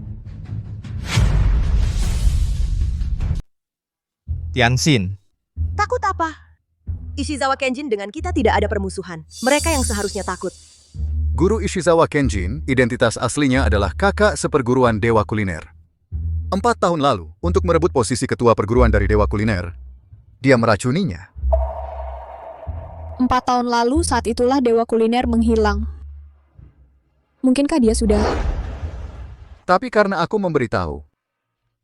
Tianxin, Takut apa? Ishizawa Kenjin dengan kita tidak ada permusuhan. Mereka yang seharusnya takut. Guru Ishizawa Kenjin, identitas aslinya adalah kakak seperguruan Dewa Kuliner. 4 tahun lalu, untuk merebut posisi ketua perguruan dari Dewa Kuliner, dia meracuninya. 4 tahun lalu, saat itulah Dewa Kuliner menghilang. Mungkinkah dia sudah... Tapi karena aku memberitahu,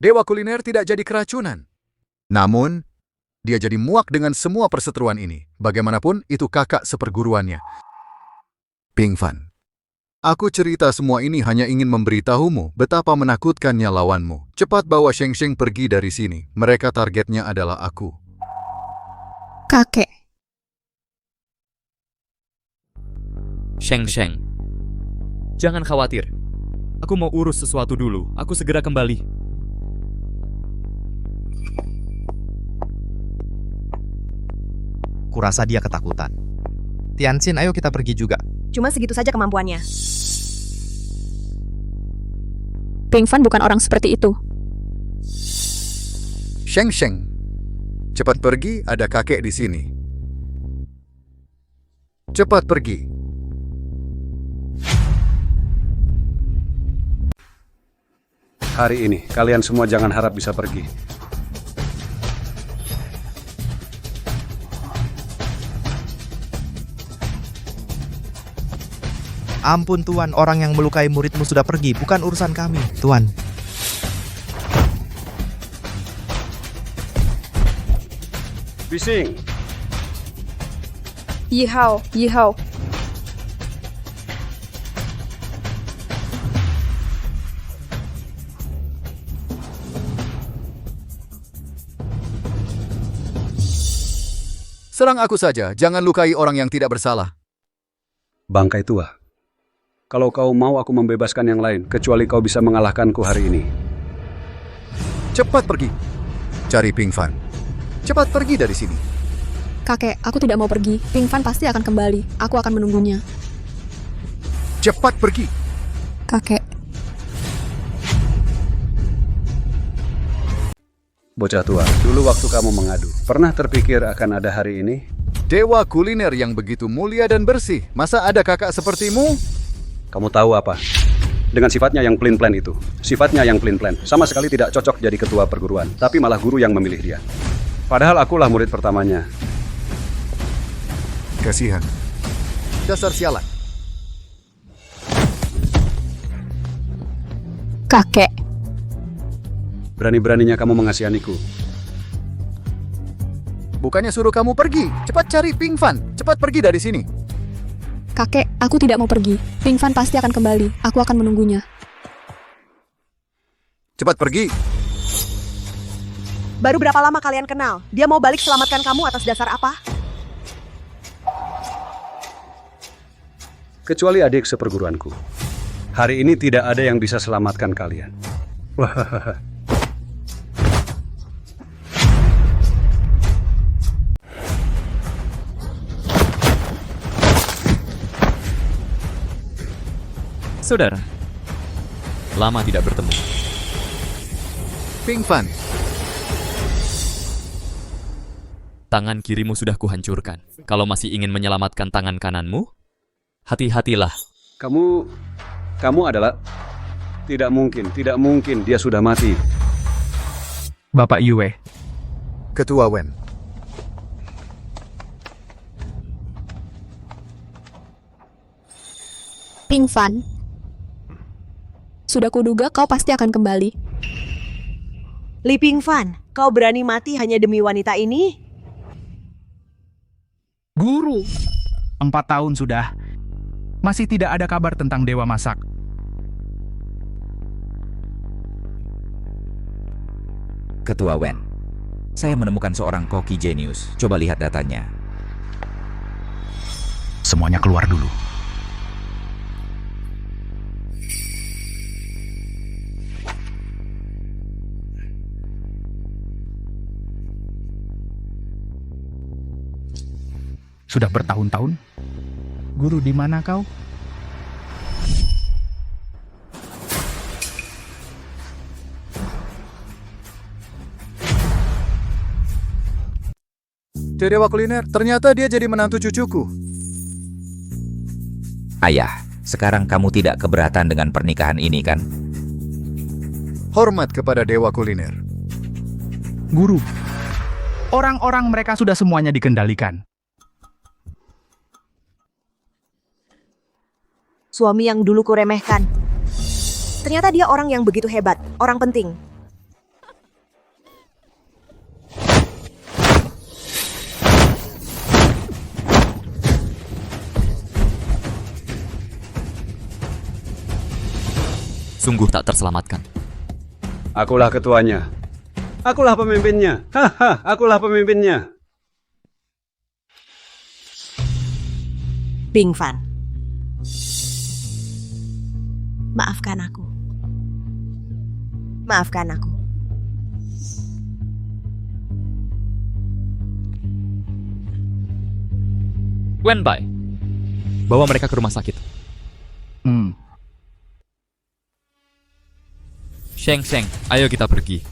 Dewa Kuliner tidak jadi keracunan. Namun, dia jadi muak dengan semua perseteruan ini. Bagaimanapun, itu kakak seperguruannya. Ping Fan, aku cerita semua ini hanya ingin memberitahumu betapa menakutkannya lawanmu. Cepat bawa Sheng Sheng pergi dari sini. Mereka targetnya adalah aku. Kakek. Sheng Sheng, jangan khawatir. Aku mau urus sesuatu dulu. Aku segera kembali. kurasa dia ketakutan. Tianxin, ayo kita pergi juga. Cuma segitu saja kemampuannya. Ping Fan bukan orang seperti itu. Sheng Sheng, cepat pergi, ada kakek di sini. Cepat pergi. Hari ini, kalian semua jangan harap bisa pergi. Ampun Tuan, orang yang melukai muridmu sudah pergi, bukan urusan kami, Tuan. Bising. Yihao, Yihao. Serang aku saja, jangan lukai orang yang tidak bersalah. Bangkai tua. Kalau kau mau aku membebaskan yang lain, kecuali kau bisa mengalahkanku hari ini. Cepat pergi. Cari Ping Fan. Cepat pergi dari sini. Kakek, aku tidak mau pergi. Ping Fan pasti akan kembali. Aku akan menunggunya. Cepat pergi. Kakek. Bocah tua, dulu waktu kamu mengadu, pernah terpikir akan ada hari ini? Dewa kuliner yang begitu mulia dan bersih. Masa ada kakak sepertimu? Kamu tahu apa? Dengan sifatnya yang plan itu. Sifatnya yang plan, sama sekali tidak cocok jadi ketua perguruan. Tapi malah guru yang memilih dia. Padahal akulah murid pertamanya. Kasihan. Dasar sialan. Kakek. Berani-beraninya kamu mengasihaniku. Bukannya suruh kamu pergi. Cepat cari Ping Fan. Cepat pergi dari sini. Kakek, aku tidak mau pergi. Ping Fan pasti akan kembali. Aku akan menunggunya. Cepat pergi. Baru berapa lama kalian kenal? Dia mau balik selamatkan kamu atas dasar apa? Kecuali adik seperguruanku. Hari ini tidak ada yang bisa selamatkan kalian. Wah. Saudara, lama tidak bertemu. Ping Fan. Tangan kirimu sudah kuhancurkan. Kalau masih ingin menyelamatkan tangan kananmu, hati-hatilah. Kamu adalah... Tidak mungkin, dia sudah mati. Bapak Yue. Ketua Wen. Ping Fan, sudah kuduga kau pasti akan kembali. Li Ping Fan, kau berani mati hanya demi wanita ini? Guru, 4 tahun sudah. Masih tidak ada kabar tentang Dewa Masak. Ketua Wen, saya menemukan seorang koki jenius. Coba lihat datanya. Semuanya keluar dulu. Sudah bertahun-tahun? Guru, di mana kau? Dewa Kuliner, ternyata dia jadi menantu cucuku. Ayah, sekarang kamu tidak keberatan dengan pernikahan ini, kan? Hormat kepada Dewa Kuliner. Guru, orang-orang mereka sudah semuanya dikendalikan. Suami yang dulu kuremehkan. Ternyata dia orang yang begitu hebat, orang penting. Sungguh tak terselamatkan. Akulah ketuanya. Akulah pemimpinnya. Haha, akulah pemimpinnya. Ping Fan, maafkan aku. Maafkan aku. Wenbai, bawa mereka ke rumah sakit. Sheng, ayo kita pergi.